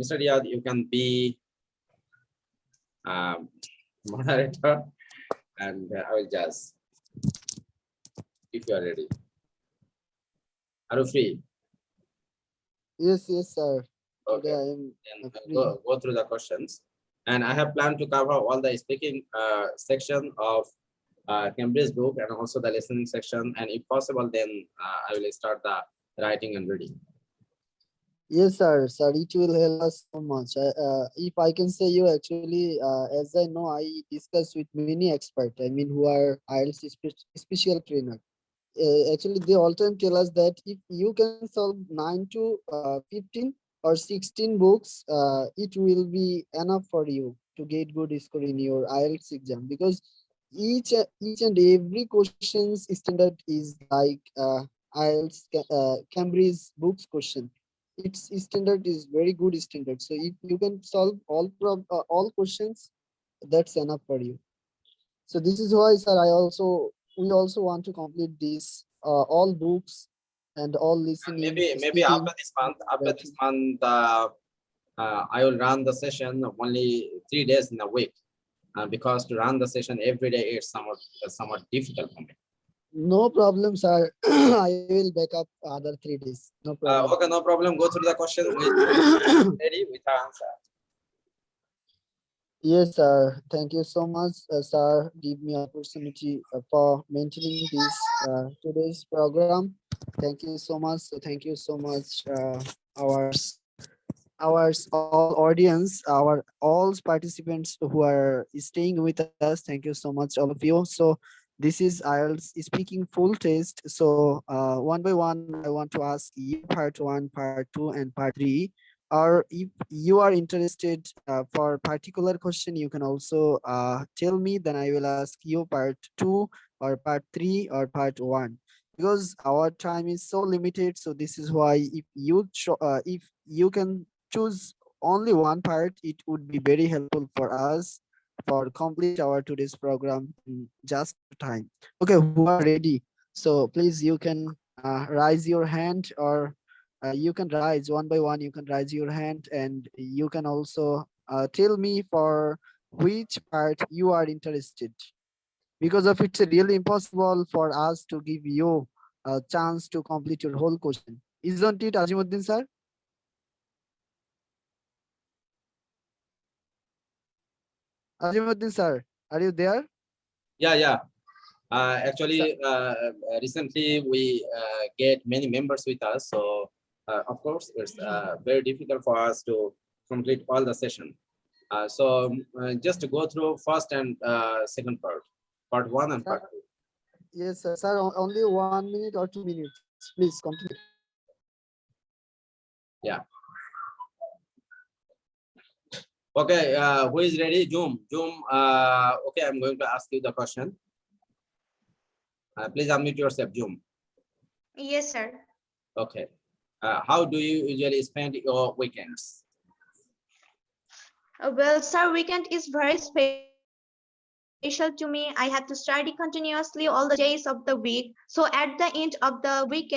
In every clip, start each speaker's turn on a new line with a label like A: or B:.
A: Mr. Riyad, you can be moderator, and I will just, if you are ready. Are you free?
B: Yes, sir.
A: Okay.
B: Today I am
A: Then go through the questions. And I have planned to cover all the speaking section of Cambridge book and also the listening section. And if possible, then I will start the writing and reading.
B: Yes, sir. Sir, it will help us so much. If I can say you actually, as I know, I discuss with many experts. I mean, who are IELTS special trainer. Actually, they all time tell us that if you can solve 9 to 15 or 16 books, it will be enough for you to get good score in your IELTS exam, because each and every question's standard is like IELTS Cambridge books question. Its standard is very good standard. So if you can solve all questions, that's enough for you. So this is why, sir, we also want to complete this all books and all listening.
A: Maybe after this month, I will run the session only 3 days in a week, because to run the session every day is somewhat difficult for me.
B: No problem, sir. I will back up other 3 days. No problem.
A: Okay, no problem. Go through the question. Ready with our answer.
B: Yes, sir. Thank you so much, sir. Give me opportunity for maintaining this today's program. Thank you so much. So thank you so much, our all audience, our all participants who are staying with us. Thank you so much, all of you. So this is IELTS speaking full test. So one by one, I want to ask you part 1, part 2, and part 3. Or if you are interested for particular question, you can also tell me, then I will ask you part 2 or part 3 or part 1, because our time is so limited. So this is why if you can choose only one part, it would be very helpful for us for complete our today's program in just time. Okay, who are ready? So please, you can raise your hand, or you can rise one by one. You can raise your hand, and you can also tell me for which part you are interested, because of it's really impossible for us to give you a chance to complete your whole question. Isn't it, Azimuddin sir? Azimuddin sir, are you there?
A: Yeah. Actually, recently we get many members with us, so of course it's very difficult for us to complete all the session. So just to go through first and second part 1 and part 2.
B: Yes, sir. Sir, only 1 minute or 2 minutes. Please complete.
A: Yeah. Okay, who is ready? Zoom. Okay, I'm going to ask you the question. Please unmute yourself, Zoom.
C: Yes, sir.
A: Okay. How do you usually spend your weekends?
C: Well, sir, weekend is very special to me. I have to study continuously all the days of the week. So at the end of the week,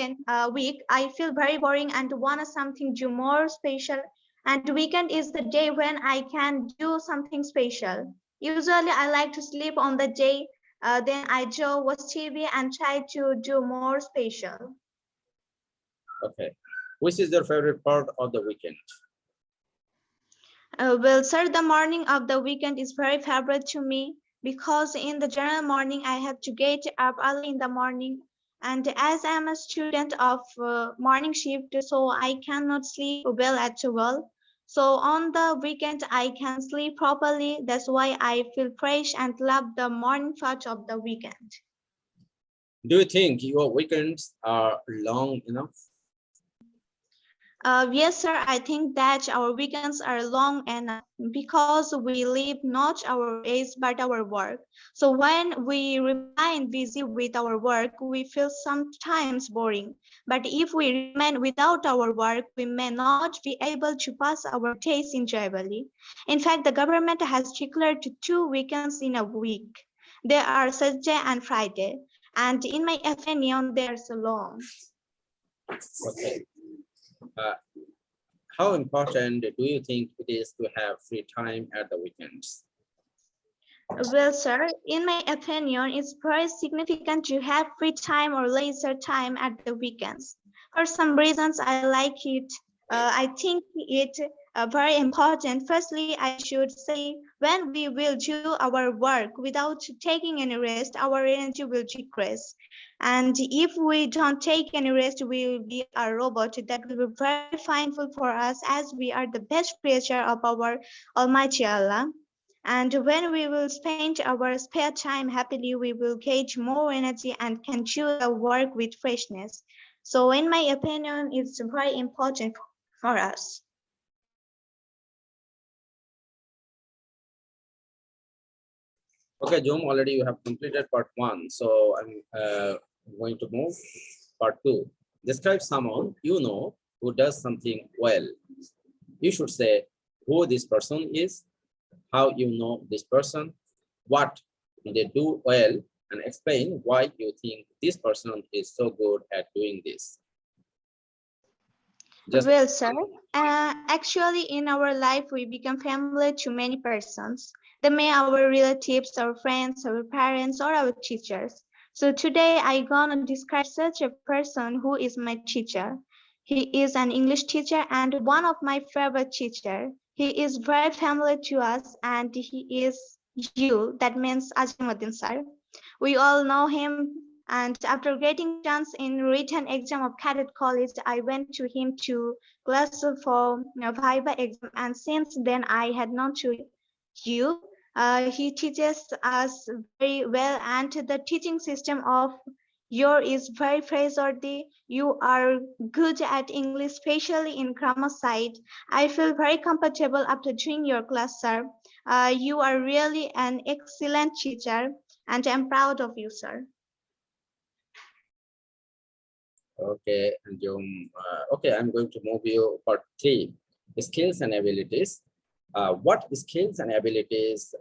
C: I feel very boring and want something do more special. And weekend is the day when I can do something special. Usually, I like to sleep on the day. Then I watch TV and try to do more special.
A: Okay. Which is your favorite part of the weekend?
C: Well, sir, the morning of the weekend is very favorite to me, because in the general morning I have to get up early in the morning, and as I am a student of morning shift, so I cannot sleep well at all. So on the weekend I can sleep properly. That's why I feel fresh and love the morning part of the weekend.
A: Do you think your weekends are long enough?
C: Yes, sir. I think that our weekends are long enough, because we live not our age but our work. So when we remain busy with our work, we feel sometimes boring. But if we remain without our work, we may not be able to pass our days enjoyably. In fact, the government has declared 2 weekends in a week. They are Thursday and Friday. And in my opinion, they are so long.
A: Okay. how important do you think it is to have free time at the weekends?
C: Well, sir, in my opinion, it's very significant to have free time or leisure time at the weekends. For some reasons, I like it. I think it very important. Firstly, I should say when we will do our work without taking any rest, our energy will decrease. And if we don't take any rest, we will be a robot. That will be very painful for us as we are the best creature of our Almighty Allah. And when we will spend our spare time happily, we will get more energy and can do the work with freshness. So in my opinion, it's very important for us.
A: Okay, Jom, already you have completed part 1. So I'm going to move part 2. Describe someone you know who does something well. You should say who this person is, how you know this person, what they do well, and explain why you think this person is so good at doing this. Just
C: Well, sir, actually in our life, we become family to many persons. They may our relatives, our friends, our parents, or our teachers. So today I gonna describe such a person who is my teacher. He is an English teacher and one of my favorite teacher. He is very familiar to us and he is you. That means Azimuddin sir. We all know him, and after getting chance in written exam of cadet college, I went to him to class for Viva exam, and since then I had known to you. He teaches us very well, and the teaching system of your is very praiseworthy. You are good at English, especially in grammar side. I feel very comfortable after doing your class, sir. You are really an excellent teacher, and I'm proud of you, sir.
A: okay, and okay, I'm going to move you part 3, skills and abilities. What skills and abilities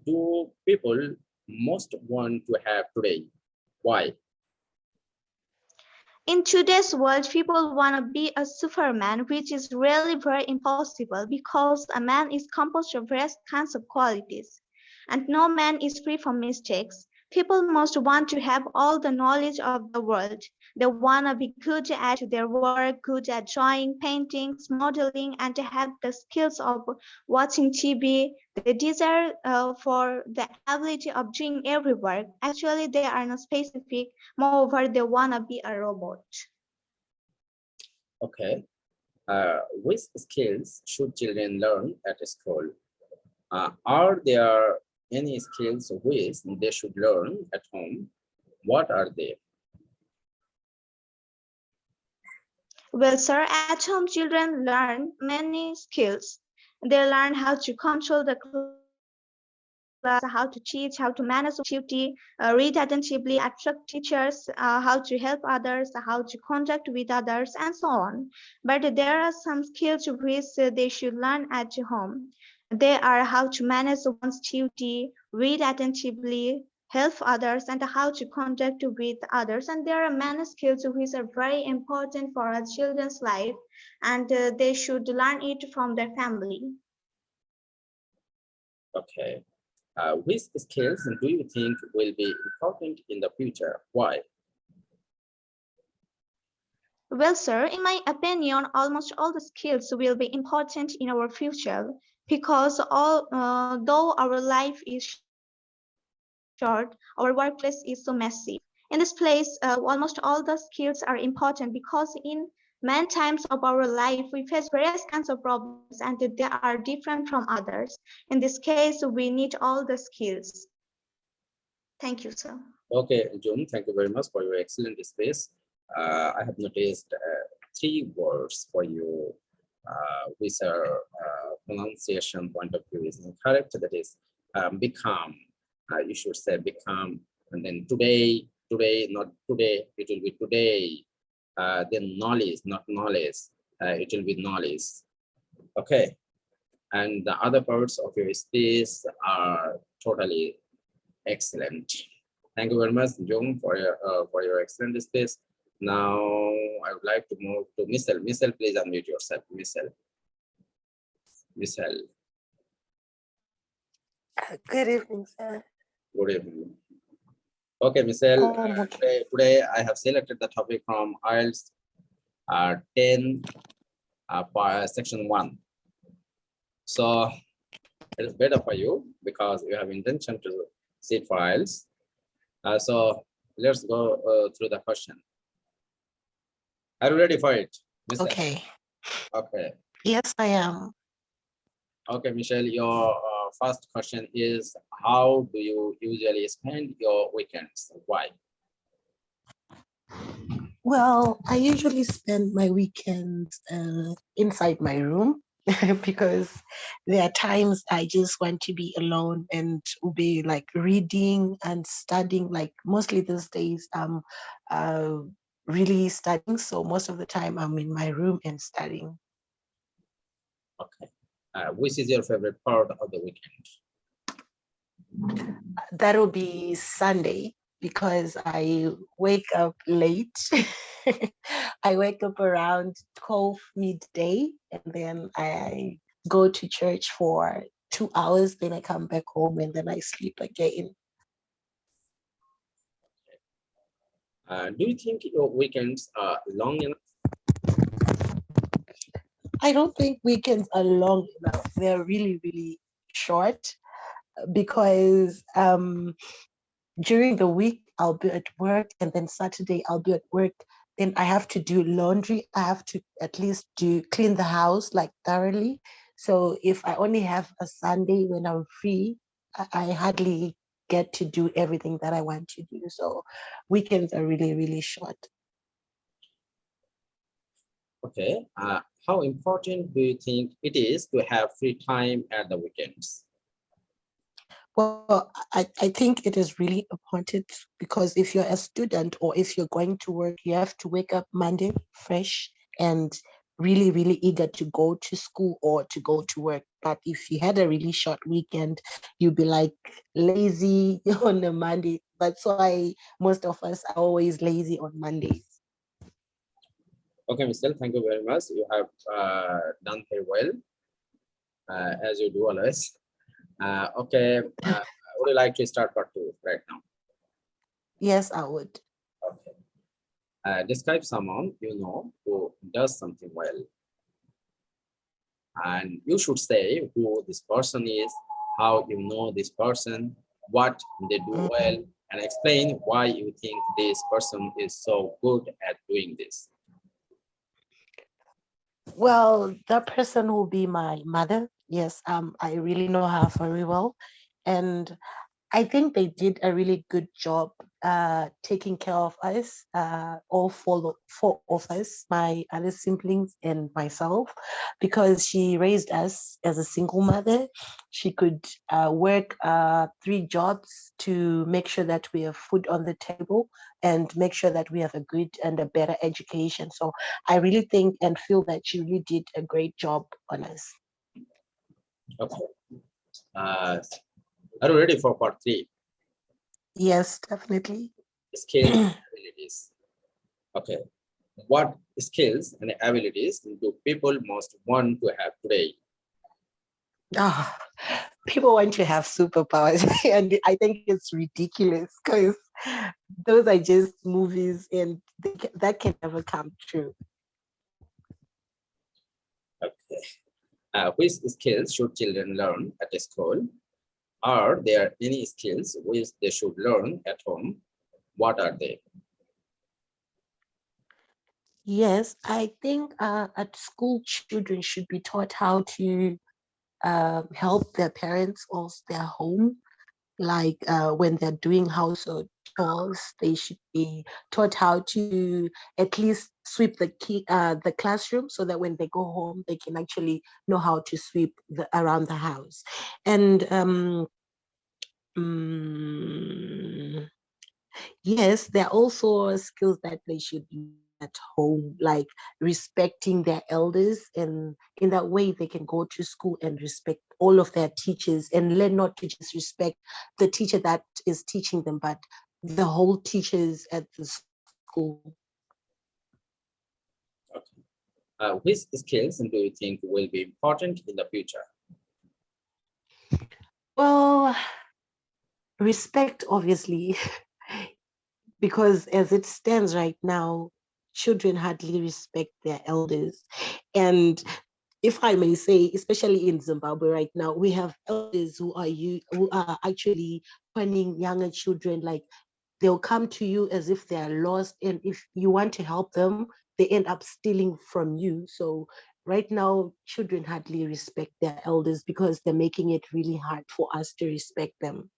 A: do people most want to have today? Why?
C: In today's world, people want to be a superman, which is really very impossible because a man is composed of various kinds of qualities, and no man is free from mistakes. People must want to have all the knowledge of the world. They want to be good at their work, good at drawing, paintings, modeling, and to have the skills of watching TV. They desire for the ability of doing every work. Actually, they are not specific. Moreover, they want to be a robot.
A: Okay. Which skills should children learn at school? Are there any skills which they should learn at home? What are they?
C: Well, sir, at home children learn many skills. They learn how to control the class, how to teach, how to manage duty, read attentively, attract teachers, how to help others, how to conduct with others, and so on. But there are some skills which they should learn at home. They are how to manage one's duty, read attentively, help others, and how to conduct with others. And there are many skills which are very important for a children's life, and they should learn it from their family.
A: Okay. Which skills do you think will be important in the future? Why?
C: Well, sir, in my opinion, almost all the skills will be important in our future because though our life is short, our workplace is so massive. In this place, almost all the skills are important because in many times of our life, we face various kinds of problems and they are different from others. In this case, we need all the skills. Thank you, sir.
A: Okay, June, thank you very much for your excellent space. I have noticed 3 words for you, which are pronunciation point of view is incorrect. That is become. You should say become, and then today, not today. It will be today. Then knowledge, not knowledge. It will be knowledge. Okay, and the other parts of your speech are totally excellent. Thank you very much, Jung, for your excellent speech. Now, I would like to move to Michelle. Michelle, please unmute yourself. Michelle. Michelle.
D: Good evening, sir.
A: Good evening. Okay, Michelle. Today I have selected the topic from IELTS 10 section 1. So it is better for you because you have intention to sit for IELTS. So let's go through the question. Are you ready for it, Michelle?
D: Okay.
A: Okay.
D: Yes, I am.
A: Okay, Michelle, your first question is, how do you usually spend your weekends? Why?
D: Well, I usually spend my weekends inside my room because there are times I just want to be alone and be like reading and studying. Like mostly these days, I'm really studying. So most of the time I'm in my room and studying.
A: Okay. Which is your favorite part of the weekend?
D: That'll be Sunday because I wake up late. I wake up around 12 midday and then I go to church for 2 hours. Then I come back home and then I sleep again.
A: Do you think your weekends are long enough?
D: I don't think weekends are long enough. They're really, really short because during the week I'll be at work and then Saturday I'll be at work. Then I have to do laundry. I have to at least clean the house like thoroughly. So if I only have a Sunday when I'm free, I hardly get to do everything that I want to do. So weekends are really, really short.
A: Okay. How important do you think it is to have free time at the weekends?
D: Well, I think it is really important because if you're a student or if you're going to work, you have to wake up Monday fresh and really, really eager to go to school or to go to work. But if you had a really short weekend, you'd be like lazy on a Monday. That's why most of us are always lazy on Mondays.
A: Okay, Michelle, thank you very much. You have done very well, as you do always. Okay, would you like to start part 2 right now?
D: Yes, I would.
A: Okay. Describe someone you know who does something well. And you should say who this person is, how you know this person, what they do well, and explain why you think this person is so good at doing this.
D: Well, that person will be my mother. Yes, I really know her very well. And I think they did a really good job taking care of us, all four of us, my other siblings and myself, because she raised us as a single mother. She could work 3 jobs to make sure that we have food on the table and make sure that we have a good and a better education. So I really think and feel that she really did a great job on us.
A: Okay. Are you ready for part 3?
D: Yes, definitely.
A: Skills and abilities. Okay. What skills and abilities do people most want to have today?
D: Ah, people want to have superpowers, and I think it's ridiculous because those are just movies, and that can never come true.
A: Okay. Which skills should children learn at school? Are there any skills which they should learn at home? What are they?
D: Yes, I think at school, children should be taught how to help their parents or their home. Like when they're doing household chores, they should be taught how to at least sweep the classroom so that when they go home, they can actually know how to sweep around the house. And mm, yes, there are also skills that they should learn at home, like respecting their elders, and in that way they can go to school and respect all of their teachers and learn not to just respect the teacher that is teaching them, but the whole teachers at the school.
A: Okay. Which skills do you think will be important in the future?
D: Well, respect, obviously, because as it stands right now, children hardly respect their elders. And if I may say, especially in Zimbabwe right now, we have elders who are actually punning younger children. Like, they'll come to you as if they are lost, and if you want to help them, they end up stealing from you. So right now, children hardly respect their elders because they're making it really hard for us to respect them.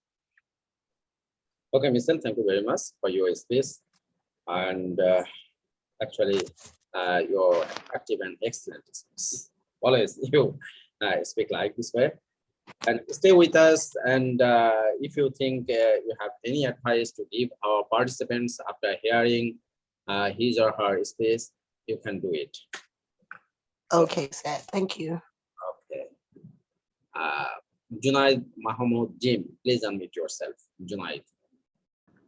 A: Okay, Michelle, thank you very much for your space. And actually, your active and excellent space. Always you speak like this way. And stay with us. And if you think you have any advice to give our participants after hearing his or her space, you can do it. So,
D: Okay, sir. Thank you.
A: okay. Junaid Mahmoud Jim, please unmute yourself. Junaid.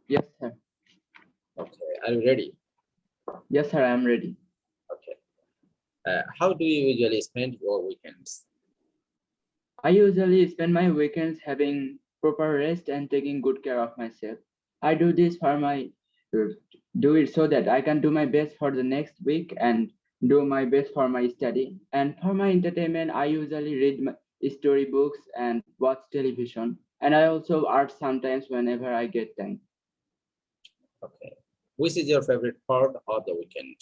E: Yes, sir.
A: Okay, are you ready?
E: Yes, sir, I'm ready.
A: Okay. How do you usually spend your weekends?
E: I usually spend my weekends having proper rest and taking good care of myself. I do this for do it so that I can do my best for the next week and do my best for my study. And for my entertainment, I usually read my storybooks and watch television. And I also art sometimes whenever I get time.
A: Okay. Which is your favorite part of the weekend?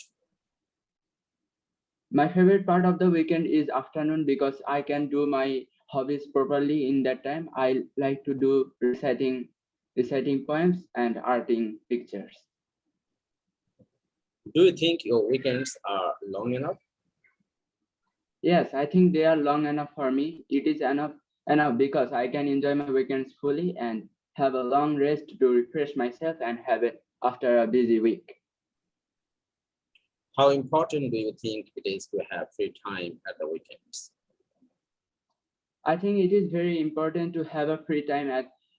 E: My favorite part of the weekend is afternoon because I can do my hobbies properly in that time. I like to do reciting poems and arting pictures.
A: Do you think your weekends are long enough?
E: Yes, I think they are long enough for me. It is enough because I can enjoy my weekends fully and have a long rest to refresh myself and have it after a busy week.
A: How important do you think it is to have free time at the weekends?
E: I think it is very important to have a free time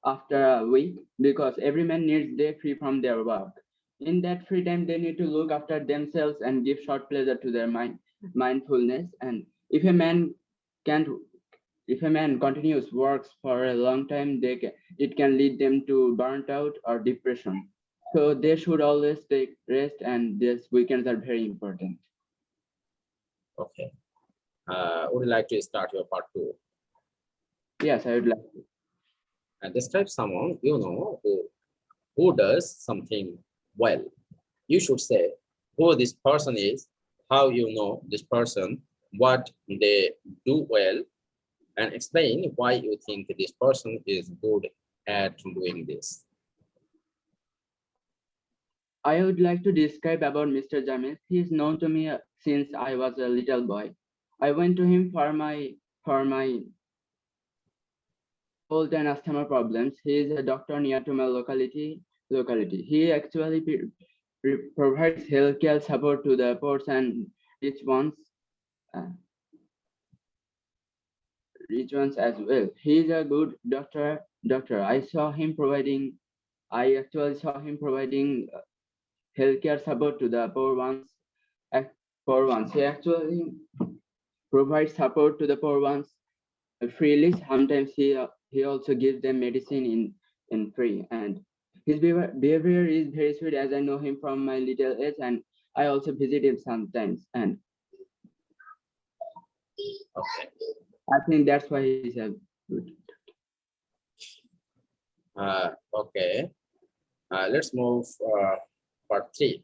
E: after a week because every man needs day free from their work. In that free time, they need to look after themselves and give short pleasure to their mindfulness. And can't, if a man continues works for a long time, it can lead them to burnt out or depression. So they should always take rest, and these weekends are very important.
A: Okay. Would you like to start your part two?
E: Yes, I would like to.
A: Describe someone you know who does something well. You should say who this person is, how you know this person, what they do well, and explain why you think this person is good at doing this.
E: I would like to describe about Mr. James. He is known to me since I was a little boy. I went to him for my cold and asthma problems. He is a doctor near to my locality. He actually provides healthcare support to the poor and rich ones, uh, rich ones as well. He is a good doctor. I actually saw him providing healthcare support to the poor ones. Poor ones. He actually provides support to the poor ones freely. Sometimes he also gives them medicine in free. And his behavior is very sweet as I know him from my little age, and I also visit him sometimes. And
A: Okay.
E: I think that's why he's a good.
A: Okay. Let's move part three,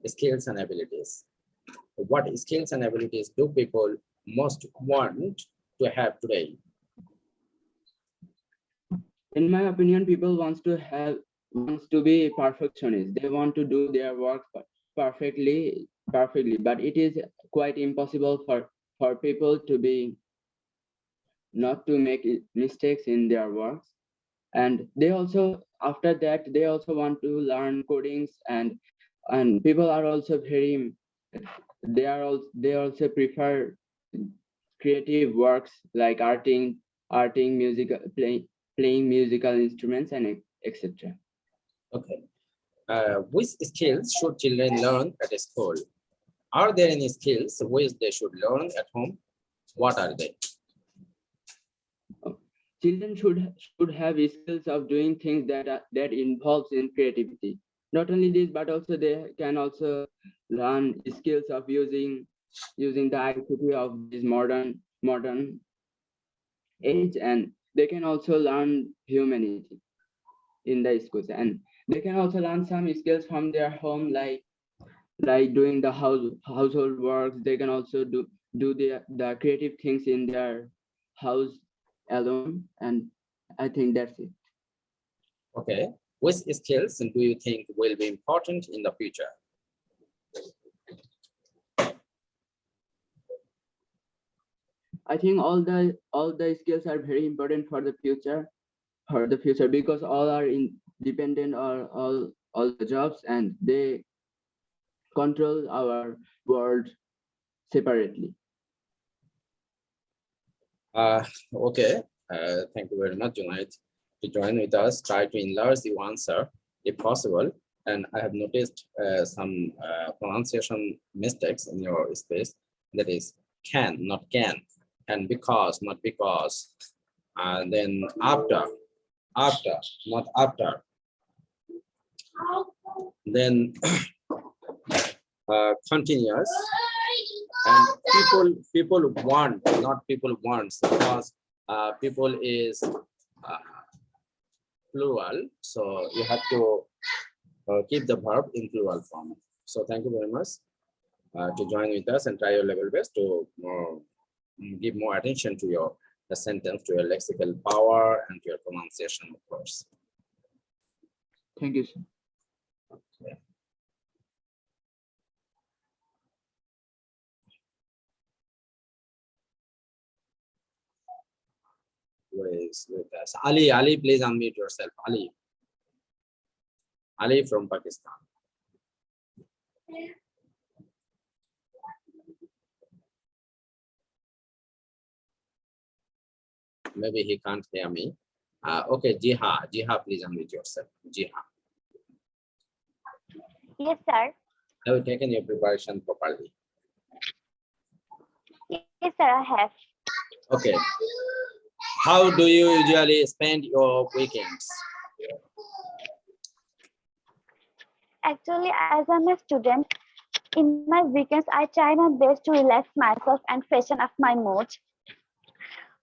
A: skills and abilities. What skills and abilities do people most want to have today?
E: In my opinion, people wants to be perfectionist. They want to do their work perfectly, but it is quite impossible for people to be not to make mistakes in their works. And they also after that they also want to learn codings, and people are also very they also prefer creative works like arting musical playing musical instruments and etc.
A: Okay. Which skills should children learn at school? Are there any skills which they should learn at home? What are they?
E: Children should have skills of doing things that involves in creativity. Not only this, but also they can also learn skills of using the ICT of this modern age, and they can also learn humanity in the schools, and they can also learn some skills from their home, like doing the household works. They can also do the creative things in their house alone, and I think that's it.
A: Okay. Which skills do you think will be important in the future?
E: I think all the skills are very important for the future, because all are dependent on all the jobs, and they control our world separately.
A: Okay. Thank you very much, Junaid, to join with us. Try to enlarge the answer if possible. And I have noticed some pronunciation mistakes in your space. That is can, not can, and because, not because. And then after, not after. Then continuous. And people want, not people wants, because people is plural, so you have to keep the verb in plural form. So thank you very much to join with us, and try your level best to give more attention to your sentence, to your lexical power, and to your pronunciation, of course.
E: Thank you, sir.
A: Who is with us? Ali, please unmute yourself. Ali from Pakistan. Maybe he can't hear me. Okay, Jiha, please unmute yourself. Jiha,
F: Yes, sir.
A: have you taken your preparation properly?
F: Yes, sir, I have.
A: Okay. How do you usually spend your weekends?
F: Actually, as I'm a student, in my weekends, I try my best to relax myself and freshen up my mood.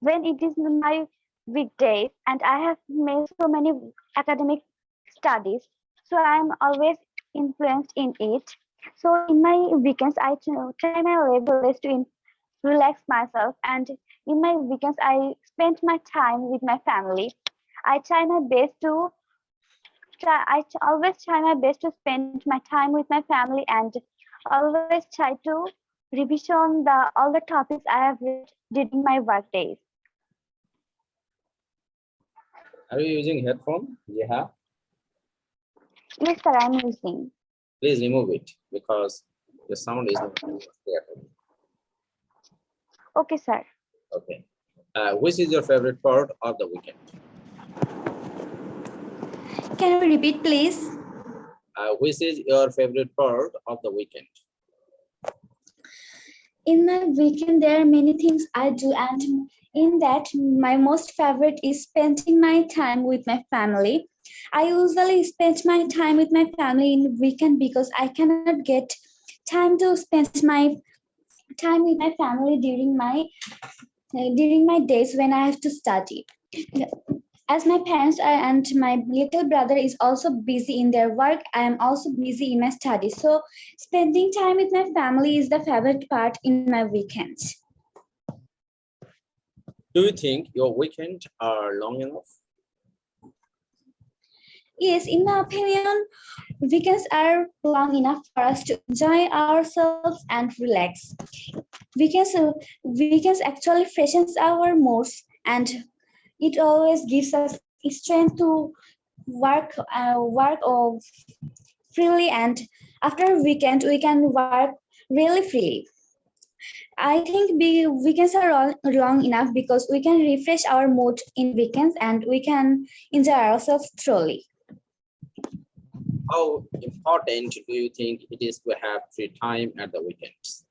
F: When it is my weekdays and I have made so many academic studies, so I'm always influenced in it. So in my weekends, I try my level best to relax myself, and in my weekends, I spend my time with my family. I try my best to always try my best to spend my time with my family, and always try to revision all the topics I have read during my work days.
A: Are you using headphone? Jiha,
F: Yes, sir, I'm using.
A: please remove it because the sound is not clear.
F: Okay, sir.
A: Okay. Which is your favorite part of the weekend?
C: Can you repeat, please?
A: Which is your favorite part of the weekend?
C: In my weekend, there are many things I do, and in that, my most favorite is spending my time with my family. I usually spend my time with my family in weekend because I cannot get time to spend my time with my family during my days when I have to study. As my parents are and my little brother is also busy in their work, I am also busy in my studies. So spending time with my family is the favorite part in my weekends.
A: Do you think your weekends are long enough?
C: Yes, in my opinion, weekends are long enough for us to enjoy ourselves and relax. Weekends actually freshens our moods, and it always gives us strength to work freely, and after a weekend we can work really freely. I think weekends are long enough because we can refresh our mood in weekends and we can enjoy ourselves truly.
A: how important do you think it is to have free time at the weekends?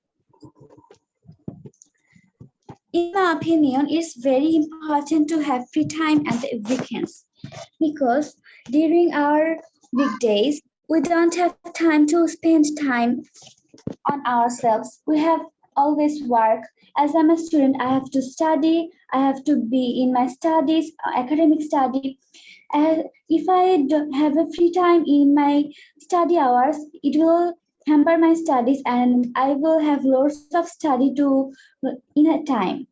F: In my opinion, it's very important to have free time at the weekends because during our weekdays, we don't have time to spend time on ourselves. We have always work. As I'm a student, I have to study. I have to be in my studies, academic study. If I don't have a free time in my study hours, it will hamper my studies and I will have lots of study to in a time.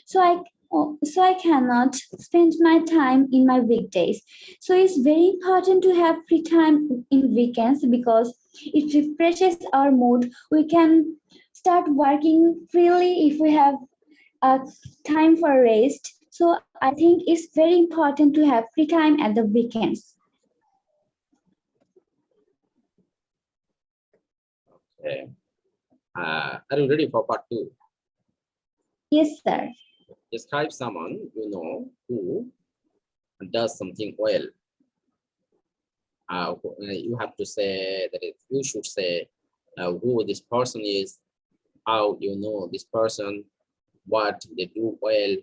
F: So I cannot spend my time in my weekdays. So it's very important to have free time in weekends because it refreshes our mood. We can start working freely if we have time for rest. So I think it's very important to have free time at the weekends.
A: Okay. Are you ready for part 2?
F: Yes, sir.
A: Describe someone you know who does something well. You have to say that you should say who this person is, how you know this person, what they do well,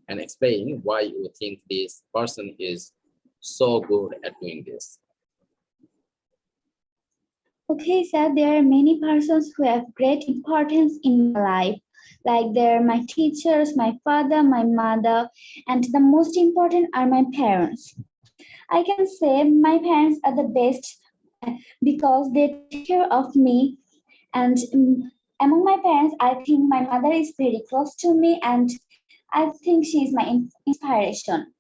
A: and explain why you think this person is so good at doing this.
F: Okay, sir, there are many persons who have great importance in my life. Like they're my teachers, my father, my mother, and the most important are my parents. I can say my parents are the best because they take care of me. And among my parents, I think my mother is very close to me, and I think she is my inspiration.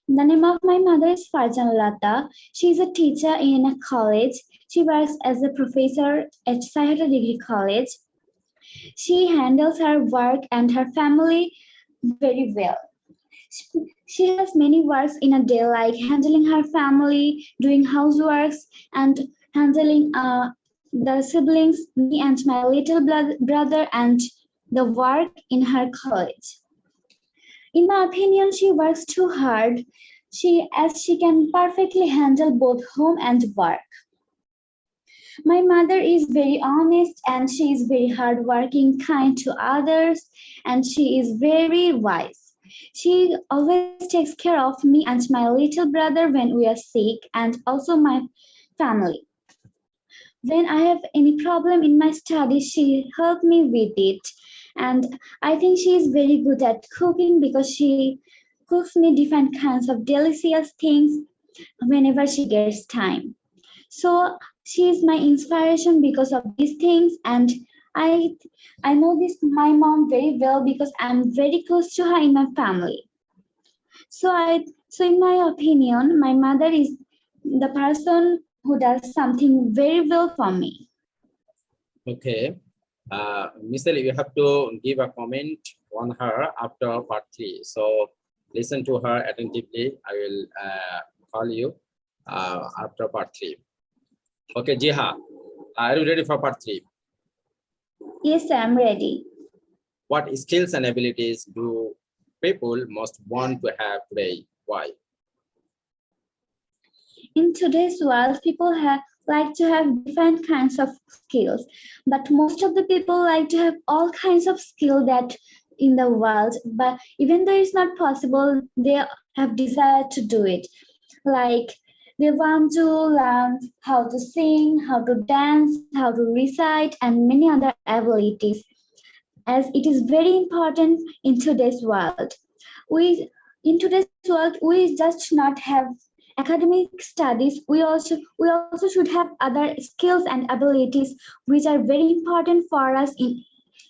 F: The name of my mother is Farjan Lata. She is a teacher in a college. She works as a professor at Sahara Degree College. She handles her work and her family very well. She has many works in a day, like handling her family, doing houseworks, and handling the siblings, me and my little brother, and the work in her college. In my opinion, she works too hard. She can perfectly handle both home and work. My mother is very honest and she is very hardworking, kind to others, and she is very wise. She always takes care of me and my little brother when we are sick, and also my family. When I have any problem in my studies, she helped me with it. And I think she is very good at cooking because she cooks me different kinds of delicious things whenever she gets time. So she is my inspiration because of these things, and I I know this my mom very well because I'm very close to her in my family. So in my opinion, my mother is the person who does something very well for me.
A: Okay. Michelle, you have to give a comment on her after part 3. So listen to her attentively. I will call you after part 3. Okay, Jiha, are you ready for part 3?
F: Yes, sir, I'm ready.
A: What skills and abilities do people most want to have today? Why?
F: In today's world, people like to have different kinds of skills, but most of the people like to have all kinds of skill that in the world. But even though it's not possible, they have desire to do it. Like they want to learn how to sing, how to dance, how to recite, and many other abilities, as it is very important in today's world. In today's world, we just not have academic studies. We also should have other skills and abilities which are very important for us in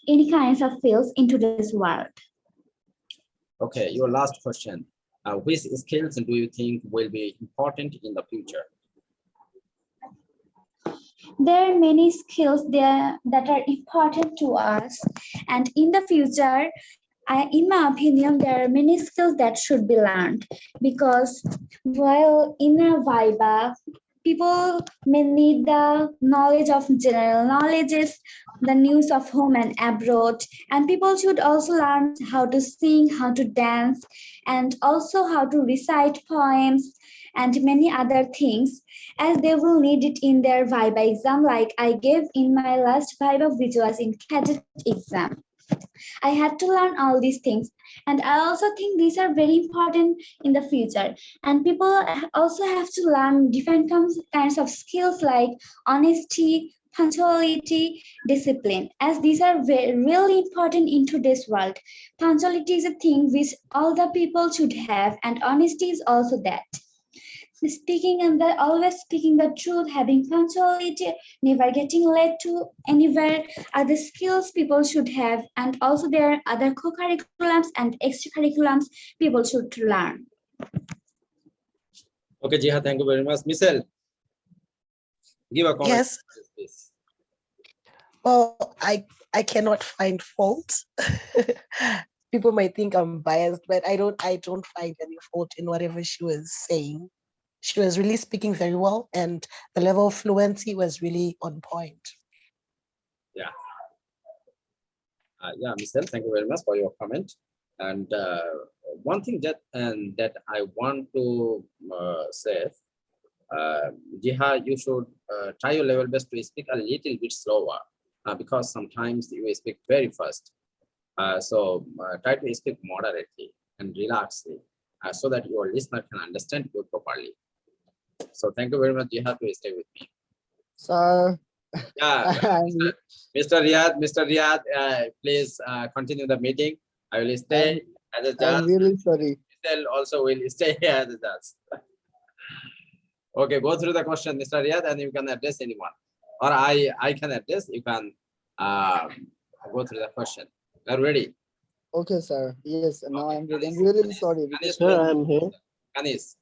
F: any kinds of fields in today's world.
A: Okay, your last question. Which skills do you think will be important in the future?
F: There are many skills there that are important to us, and in the future, in my opinion, there are many skills that should be learned because while in a Viva,
G: People may need the knowledge of general knowledges, the news of home and abroad, and people should also learn how to sing, how to dance, and also how to recite poems and many other things, as they will need it in their Viva exam, like I gave in my last Viva, which was in cadet exam. I had to learn all these things, and I also think these are very important in the future. And people also have to learn different kinds of skills like honesty, punctuality, discipline, as these are really important in today's world. Punctuality is a thing which all the people should have, and honesty is also that. Speaking and always speaking the truth, having punctuality, never getting late to anywhere are the skills people should have, and also there are other co-curriculums and extracurriculums people should learn.
A: Okay, Jiha, thank you very much. Michelle, give a comment.
D: Yes.
A: Please.
D: Well, I cannot find fault. People might think I'm biased, but I don't find any fault in whatever she was saying. She was really speaking very well, and the level of fluency was really on point.
A: Yeah. Yeah, Michelle, thank you very much for your comment. And one thing that I want to say, Jiha, you should try your level best to speak a little bit slower, because sometimes you speak very fast. So try to speak moderately and relaxedly, so that your listener can understand you properly. So thank you very much, Jiha, to stay with me.
B: Sir,
A: Yeah, Mr. Riyad, please continue the meeting. I will stay as a
B: I'm
A: judge.
B: really sorry.
A: Michelle also will stay here as a judge. Okay, go through the question, Mr. Riyad, and you can address anyone, or I can address. You can go through the question. Are ready?
B: Okay, sir. Yes, now
A: Okay,
B: I'm ready. I'm
A: Kanis,
B: really
A: Kanis,
B: sorry
A: Kanis,
B: because
A: please.
H: I'm here.
A: Kanis.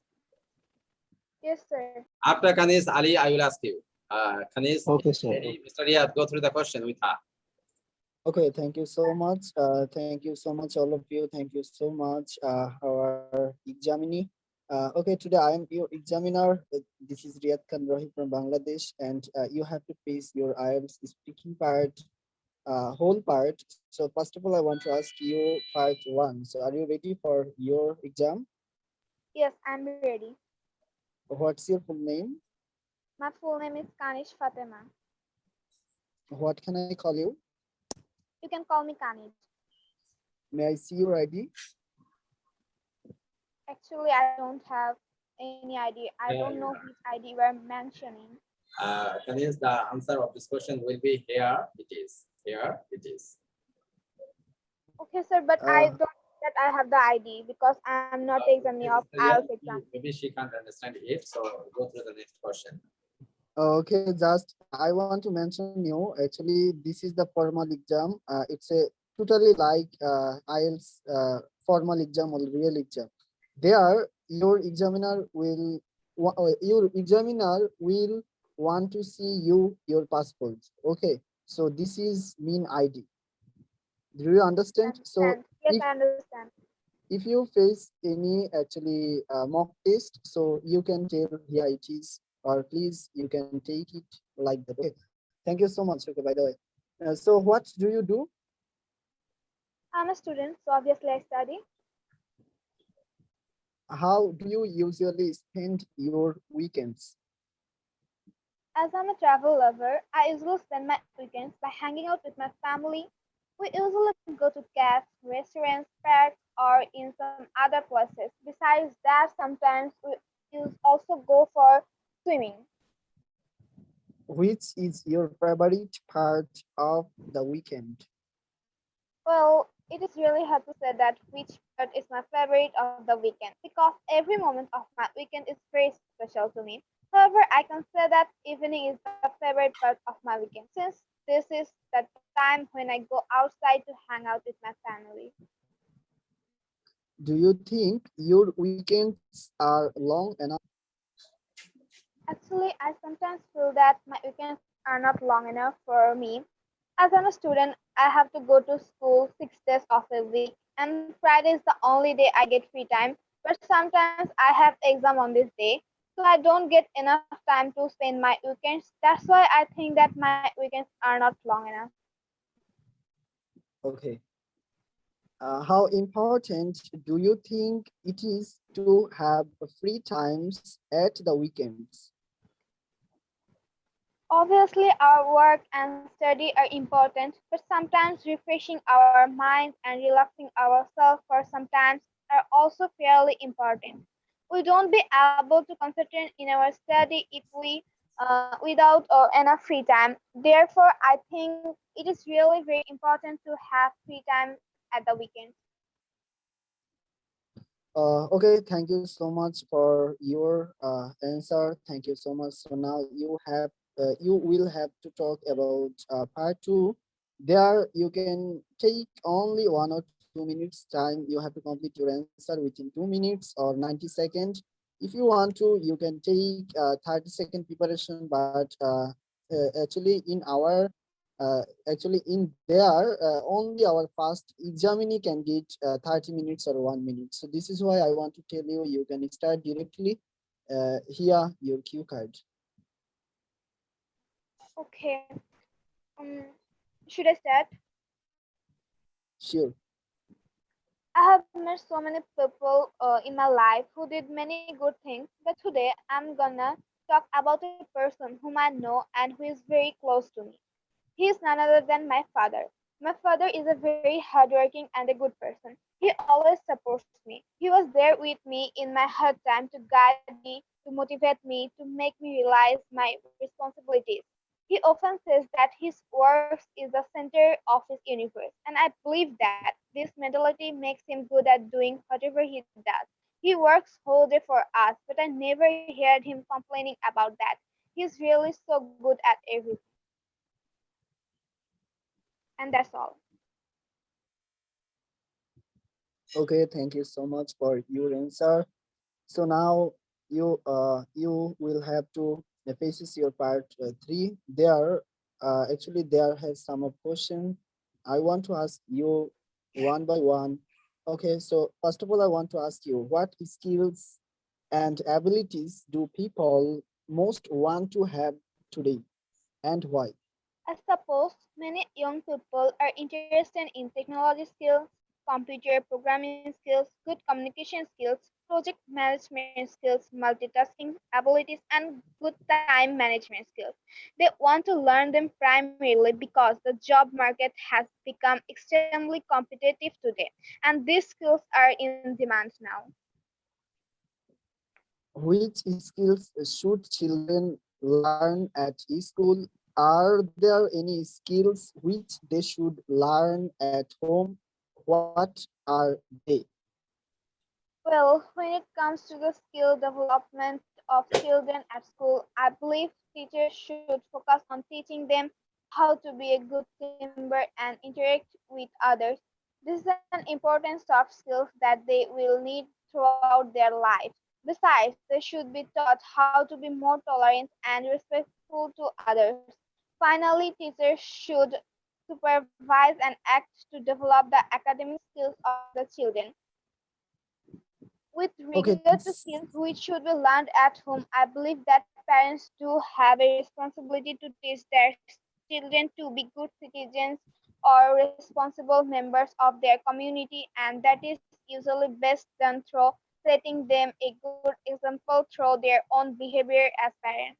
F: Yes, sir.
A: After Kanis, Ali, I will ask you. Kanis,
H: Okay, sir.
A: ready? Mr. Riyad, go through the question with her.
B: okay, thank you so much. Thank you so much, all of you. Thank you so much, our examinee. Okay, today I am your examiner. This is Riyad Khan Rohi from Bangladesh, and you have to face your IELTS speaking part, whole part. So first of all, I want to ask you part one. So are you ready for your exam?
F: Yes, I'm ready.
B: What's your full name?
F: My full name is Kanish Fatema.
B: What can I call you?
F: You can call me Kanish.
B: May I see your ID?
F: Actually, I don't have any ID. I don't know which ID you are mentioning.
A: Kanis, the answer of this question will be here. It is here. It is.
F: Okay, sir, but I don't know that I have the ID because I'm not the examiner of IELTS exam.
A: Maybe she can't understand it. So go through the next question.
B: Okay, just I want to mention you. Actually, this is the formal exam. It's a totally like IELTS formal exam or real exam. There, your examiner will want to see your passport. Okay, so this is mean ID. Do you understand? So
F: Yes,
B: if
F: I understand.
B: if you face any actually mock test, so you can tell here it is, or please you can take it like that. Okay, thank you so much. Okay, by the way, so what do you do?
F: I'm a student, so obviously I study.
B: How do you usually spend your weekends?
F: As I'm a travel lover, I usually spend my weekends by hanging out with my family. We usually go to cafes, restaurants, parks, or in some other places. Besides that, sometimes we also go for swimming.
B: Which is your favorite part of the weekend?
F: Well, it is really hard to say that which part is my favorite of the weekend because every moment of my weekend is very special to me. However, I can say that evening is the favorite part of my weekend since this is the time when I go outside to hang out with my family.
B: Do you think your weekends are long enough?
F: Actually, I sometimes feel that my weekends are not long enough for me. As I'm a student, I have to go to school 6 days of a week, and Friday is the only day I get free time. But sometimes I have exam on this day,
H: so I don't get enough time to spend my weekends. That's why I think that my weekends are not long enough.
B: Okay. How important do you think it is to have free times at the weekends?
H: Obviously, our work and study are important, but sometimes refreshing our minds and relaxing ourselves for some times are also fairly important. We don't be able to concentrate in our study if we without enough free time. Therefore, I think it is really very important to have free time at the weekend.
B: Okay, thank you so much for your answer. Thank you so much. So now you will have to talk about part two. There you can take only 1 or 2 minutes time. You have to complete your answer within 2 minutes or 90 seconds. If you want to, you can take 30-second preparation, but actually in our actually in there only our first examinee can get 30 minutes or 1 minute. So this is why I want to tell you, you can start directly. Here your cue card.
H: Okay. Um, should I start?
B: Sure.
H: I have met so many people in my life who did many good things, but today I'm gonna talk about a person whom I know and who is very close to me. He is none other than my father. My father is a very hardworking and a good person. He always supports me. He was there with me in my hard time to guide me, to motivate me, to make me realize my responsibilities. He often says that his work is the center of his universe, and I believe that this mentality makes him good at doing whatever he does. He works whole day for us, but I never heard him complaining about that. He's really so good at everything, and that's all.
B: Okay, thank you so much for your answer. So now you will have to faces your part three. There actually there has some of question. I want to ask you one by one. Okay, so first of all, I want to ask you, what skills and abilities do people most want to have today, and why?
H: I suppose many young people are interested in technology skills, computer programming skills, good communication skills, project management skills, multitasking abilities, and good time management skills. They want to learn them primarily because the job market has become extremely competitive today, and these skills are in demand now.
B: Which skills should children learn at school? Are there any skills which they should learn at home? What are they?
H: Well, when it comes to the skill development of children at school, I believe teachers should focus on teaching them how to be a good team member and interact with others. This is an important soft skill that they will need throughout their life. Besides, they should be taught how to be more tolerant and respectful to others. Finally, teachers should supervise and act to develop the academic skills of the children. With
B: Okay,
H: regard to
B: this
H: skills which should be learned at home, I believe that parents do have a responsibility to teach their children to be good citizens or responsible members of their community, and that is usually best done through setting them a good example through their own behavior as parents.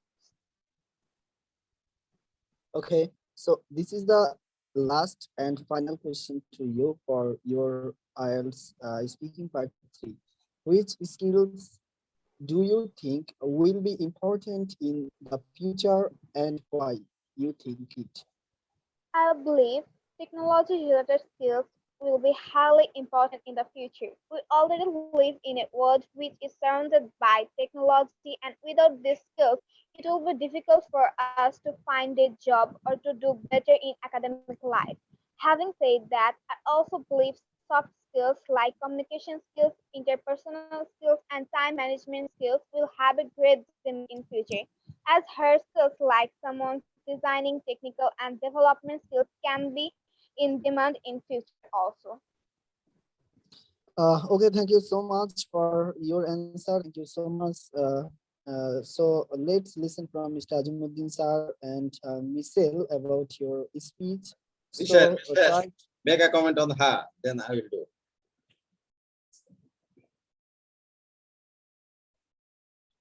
B: okay. So this is the last and final question to you for your IELTS speaking part three. Which skills do you think will be important in the future, and why you think it?
H: I believe technology related skills will be highly important in the future. We already live in a world which is surrounded by technology, and without these skills, it will be difficult for us to find a job or to do better in academic life. Having said that, I also believe soft skills like communication skills, interpersonal skills, and time management skills will have a great demand in future, as hard skills like someone's designing, technical, and development skills can be in demand in future also.
B: Okay, thank you so much for your answer. Thank you so much, So let's listen from Mr. Azimuddin sir and Michelle about your speech.
A: Michelle,
B: So
A: Michelle, make a comment on her, then I will do.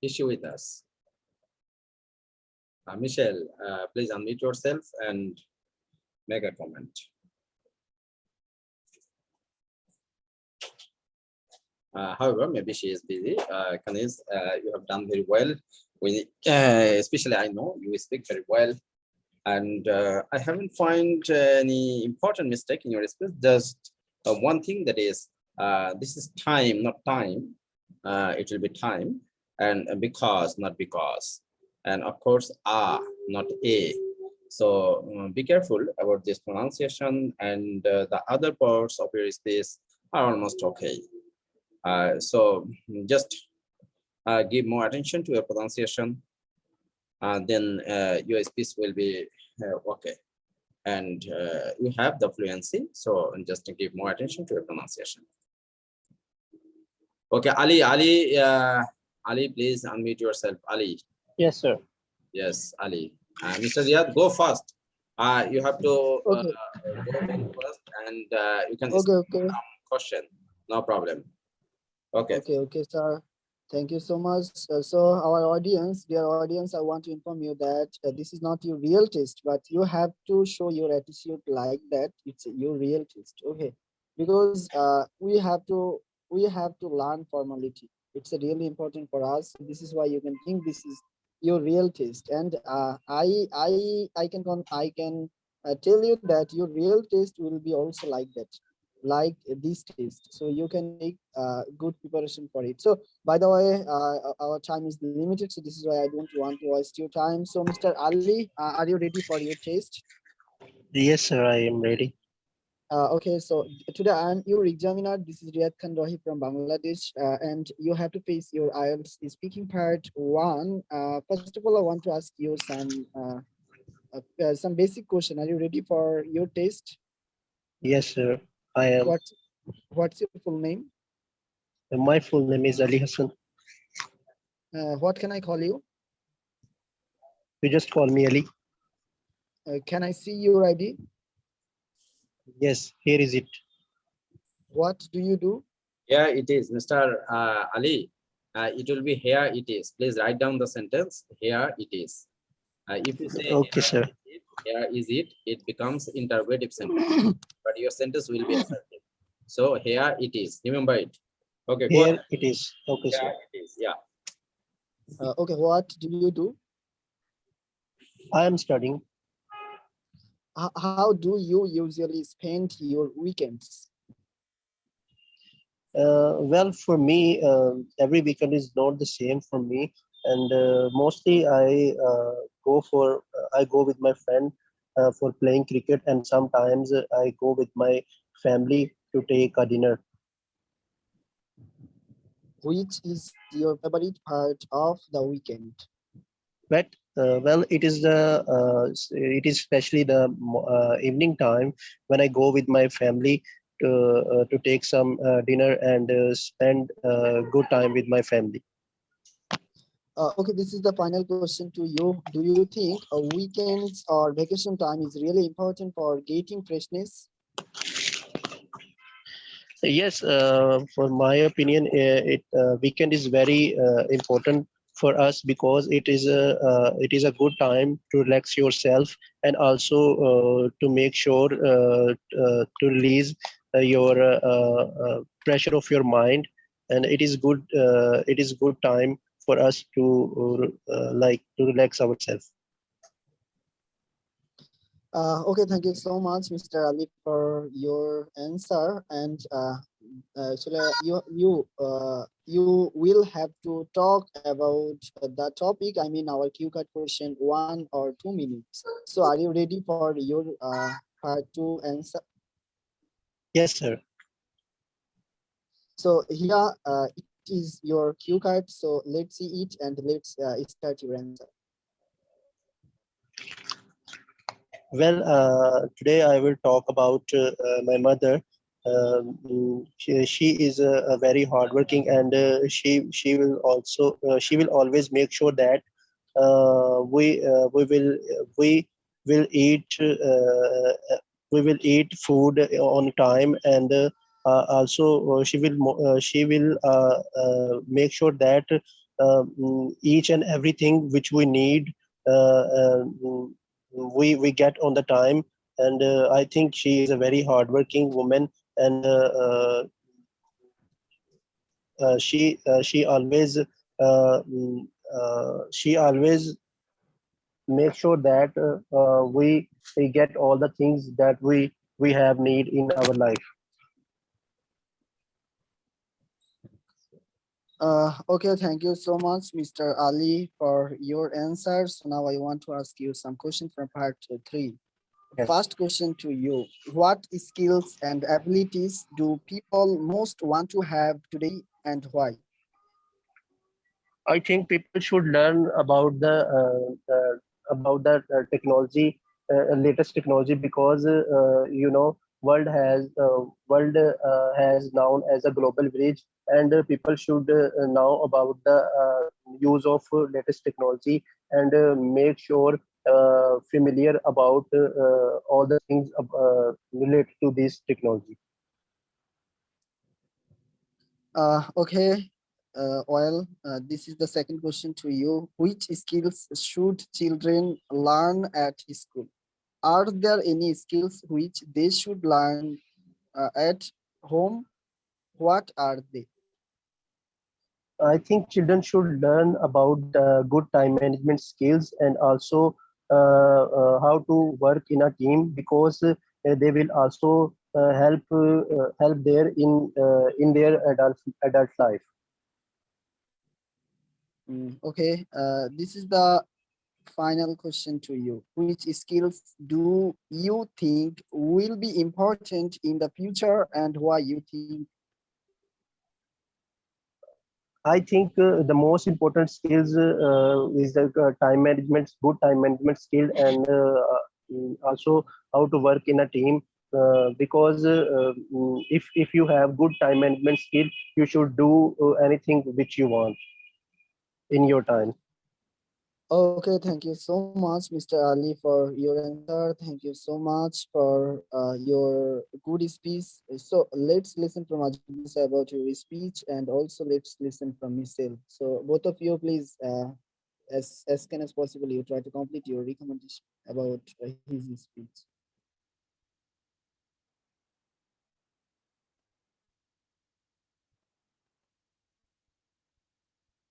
A: Issue with us. Michelle, please unmute yourself and make a comment. However, maybe she is busy. Kanis, you have done very well. Especially I know you speak very well, and I haven't find any important mistake in your speech. Just one thing, that is, this is time, not time. It will be time, and because, not because, and of course, not a. So be careful about this pronunciation, and the other parts of your speech are almost okay. So just give more attention to your pronunciation, then your speech will be okay, and you have the fluency. So just to give more attention to your pronunciation. Okay, Ali, please unmute yourself. Ali.
I: Yes, sir.
A: Yes, Ali. Mr. Riyad, go fast. You have to
B: okay,
A: go very fast, and you can
B: okay, okay.
A: question. No problem. Okay.
B: Okay, sir. Thank you so much. So our audience, dear audience, I want to inform you that this is not your real test, but you have to show your attitude like that. It's your real test, okay? Because we have to learn formality. It's really important for us. This is why you can think this is your real test, and I can tell you that your real test will be also like that, like this test, so you can make good preparation for it. So by the way, our time is limited, so this is why I don't want to waste your time. So Mr. Ali, are you ready for your test?
I: Yes, sir, I am ready.
B: Okay, so today I'm your examiner. This is Riyad Khan Rohi from Bangladesh, and you have to face your IELTS speaking part one. First of all, I want to ask you some basic question. Are you ready for your test?
I: Yes, sir, I am.
B: What's your full name?
I: My full name is Ali Hassan.
B: What can I call you?
I: You just call me Ali.
B: Can I see your ID?
I: Yes, here is it.
B: What do you do?
A: Here it is, Mr. Ali. It will be here it is. Please write down the sentence. Here it is. If you say
I: Okay, sir.
A: here is it, it becomes interrogative sentence, but your sentence will be assertive. So here it is. Remember it. Okay, go
I: Here
A: ahead.
I: it is. Okay,
A: Here
I: sir.
A: it is. Yeah.
B: Okay, what do you do?
I: I am studying.
B: How do you usually spend your weekends?
I: Well, for me, every weekend is not the same for me, and mostly I go with my friend for playing cricket, and sometimes I go with my family to take a dinner.
B: Which is your favorite part of the weekend?
I: But well, it is especially the evening time when I go with my family to take some dinner and spend good time with my family.
B: Okay, this is the final question to you. Do you think weekends or vacation time is really important for getting freshness?
I: Yes, for my opinion, weekend is very important for us because it is a good time to relax yourself and also to make sure to release your pressure of your mind, and it is good time for us to like to relax ourselves.
B: Okay, thank you so much, Mr. Ali, for your answer. And actually, you will have to talk about the topic. I mean, our Q card question 1 or 2 minutes. So, are you ready for your part 2 answer?
I: Yes, sir.
B: So here it is your cue card. So let's see it and let's start your answer.
I: Well, today I will talk about my mother. she is a very hardworking, and she will always make sure that we will eat we will eat food on time, and also she will make sure that each and everything which we need we get on the time. And I think she is a very hardworking woman, and she always make sure that we get all the things that we have need in our life.
B: Okay, thank you so much, Mr. Ali, for your answers. So now I want to ask you some questions from part 3.
I: Yes.
B: First question to you: what skills and abilities do people most want to have today, and why?
I: I think people should learn about the technology, latest technology, because world has known as a global village, and people should know about the use of latest technology, and make sure familiar about all the things related to this technology.
B: Okay, this is the second question to you. Which skills should children learn at school? Are there any skills which they should learn at home? What are they?
I: I think children should learn about good time management skills, and also how to work in a team, because they will also help there in their adult life.
B: Okay, this is the final question to you. Which skills do you think will be important in the future, and why you think?
I: I think the most important skills is the good time management skill, and also how to work in a team. Because if you have good time management skill, you should do anything which you want in your time.
B: Okay, thank you so much, Mr. Ali, for your answer. Thank you so much for your good speech. So let's listen from Ajit about your speech, and also let's listen from Michelle. So both of you, please, as can as possible, you try to complete your recommendation about his speech.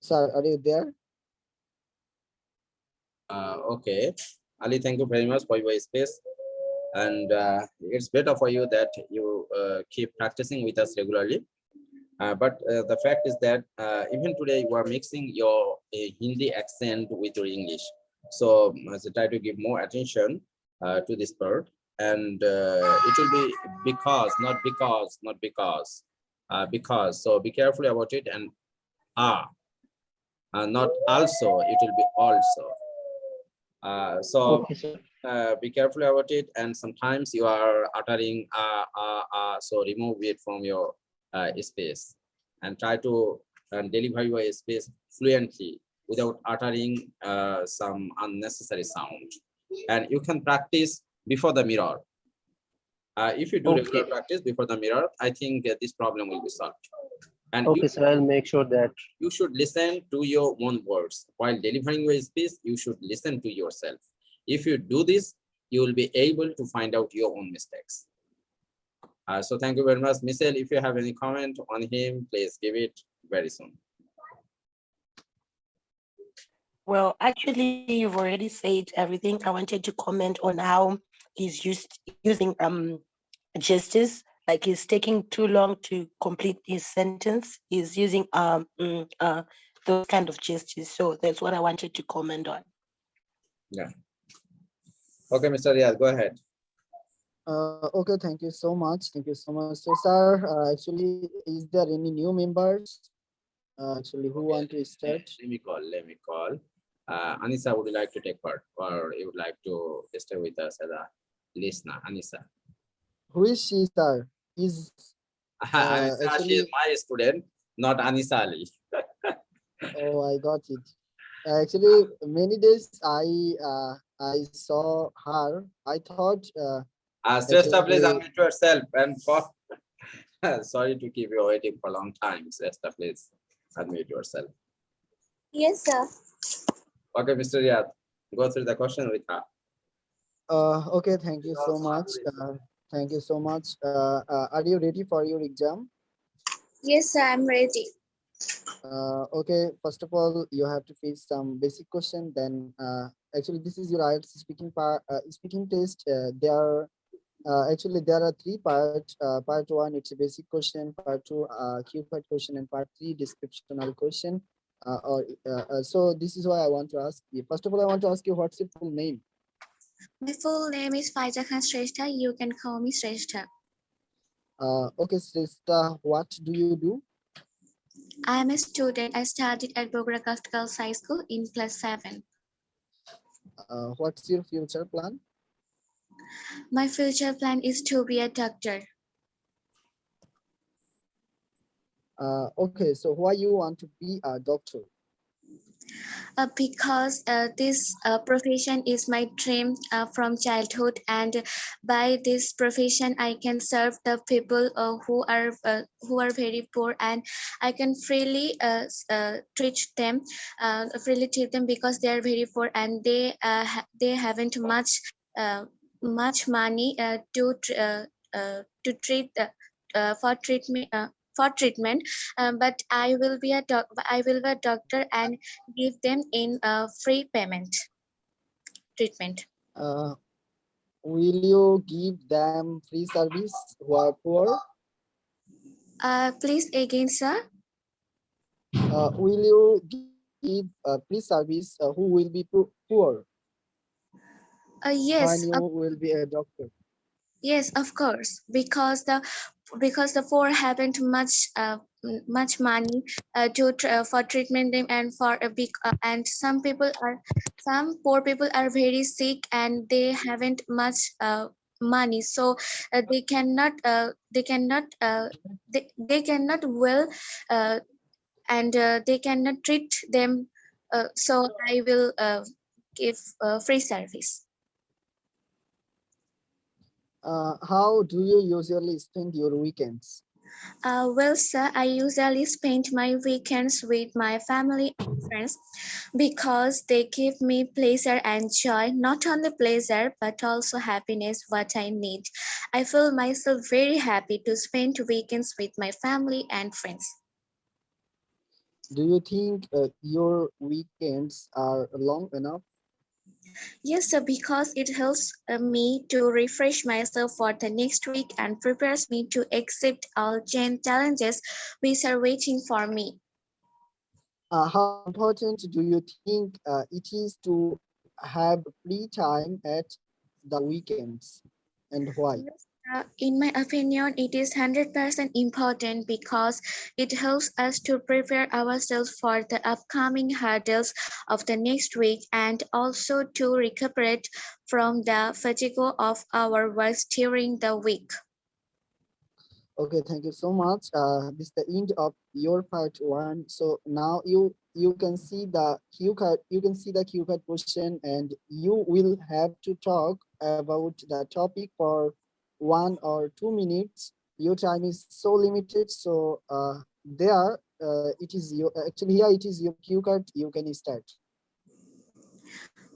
B: Sir, are you there?
A: Okay, Ali, thank you very much for your space. And it's better for you that you keep practicing with us regularly. But the fact is that even today you are mixing your Hindi accent with your English. So try to give more attention to this part. And it will be because, not because, not because, because. So be careful about it. And not also, it will be also. So
I: Okay, sir.
A: be careful about it. And sometimes you are uttering so remove it from your space, and try to deliver your space fluently without uttering some unnecessary sound. And you can practice before the mirror. If you do regular
I: Okay.
A: practice before the mirror, I think this problem will be solved. And
I: Okay, sir. I'll make sure that.
A: you should listen to your own words while delivering your speech. You should listen to yourself. If you do this, you will be able to find out your own mistakes. So thank you very much, Michelle. If you have any comment on him, please give it very soon.
D: Well, actually, you've already said everything. I wanted to comment on how he's using gestures. Like he's taking too long to complete his sentence. He's using those kind of gestures. So that's what I wanted to comment on.
A: Yeah. Okay, Mr. Riyaz, go ahead.
B: Okay, thank you so much. Thank you so much. So, sir, actually, is there any new members? Actually, who want to start?
A: Let me call. Let me call. Anissa, would you like to take part, or you would like to stay with us as a listener? Anissa.
B: Who is she, sir? is
A: Anisa, she is
B: actually.
A: my student, not Anisa Ali.
B: Oh, I got it. Actually, many days I saw her. I thought
A: Srestha, please
B: actually.
A: unmute yourself. And for sorry to keep you waiting for a long time. Srestha, please unmute yourself.
G: Yes, sir.
A: Okay, Mr. Riyad, go through the question with her.
B: Okay, thank you so much. Thank you so much. Are you ready for your exam?
G: Yes, sir, I'm ready.
B: Okay, first of all, you have to face some basic question. Then, actually, this is your IELTS speaking part, speaking test. There are three parts. Part one, it's a basic question. Part two, Q-part question, and part three, descriptional question. So this is why I want to ask you. First of all, I want to ask you, what's your full name?
G: My full name is Faiza Khan Shrestha. You can call me Shrestha.
B: Okay, Srestha, what do you do?
G: I am a student. I studied at Bogra Girls High School in class 7.
B: What's your future plan?
G: My future plan is to be a doctor.
B: Okay, so why you want to be a doctor?
G: Because this profession is my dream from childhood, and by this profession I can serve the people who are very poor, and I can freely treat them because they are very poor, and they haven't uh, much money to treat for treatment. For treatment, but I will be a doctor and give them in free payment treatment.
B: Uh, will you give them free service who are poor?
G: Please again, sir.
B: Will you give free service who will be poor when
G: Yes,
B: you will be a doctor?
G: yes, of course, because the poor haven't much money for treatment them, and for a big and some poor people are very sick and they haven't much money, so they cannot well uh, and they cannot treat them, so I will give free service.
B: How do you usually spend your weekends?
G: Well, sir, I usually spend my weekends with my family and friends because they give me pleasure and joy, not only pleasure but also happiness, what I need. I feel myself very happy to spend weekends with my family and friends.
B: Do you think your weekends are long enough?
G: Yes, sir, because it helps me to refresh myself for the next week and prepares me to accept all challenges which are waiting for me.
B: How important do you think it is to have free time at the weekends, and why?
G: Yes, in my opinion, it is 100% important because it helps us to prepare ourselves for the upcoming hurdles of the next week and also to recuperate from the fatigue of our works during the week.
B: Okay, thank you so much. This is the end of your part one. So now you can see the cue card. You can see the cue card question, and you will have to talk about the topic for 1 or 2 minutes. Your time is so limited. So there it is your actually here it is your cue card. You can start.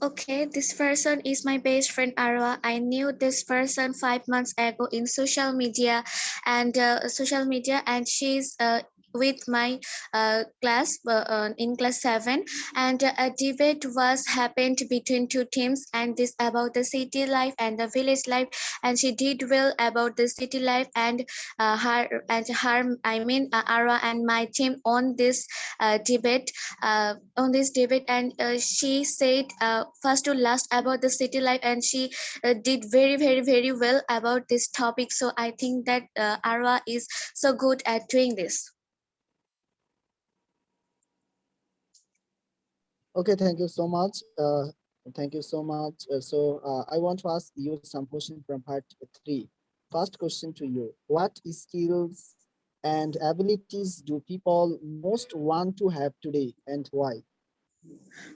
G: Okay, this person is my best friend Arwa. I knew this person 5 months ago in social media, and she's with my class in class 7, and a debate was happened between two teams, and this about the city life and the village life, and she did well about the city life, and her I mean Arwa and my team on this debate, and she said first to last about the city life, and she did very well about this topic, so I think that Arwa is so good at doing this.
B: Okay, thank you so much. Thank you so much. I want to ask you some question from part three. first question to you. What skills and abilities do people most want to have today and why?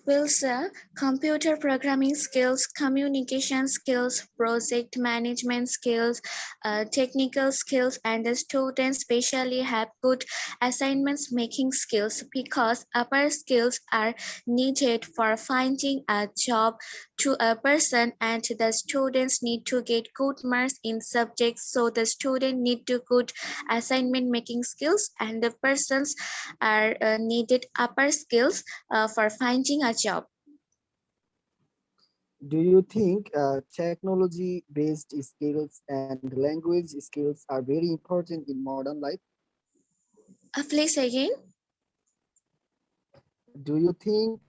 C: Well, sir, computer programming skills, communication skills, project management skills, technical skills, and the students especially have good assignments making skills because upper skills are needed for finding a job to a person, and the students need to get good marks in subjects, so the student need to good assignment making skills, and the persons are needed upper skills for finding a job.
B: Do you think technology-based skills and language skills are very important in modern life?
C: Please again.
B: Do you think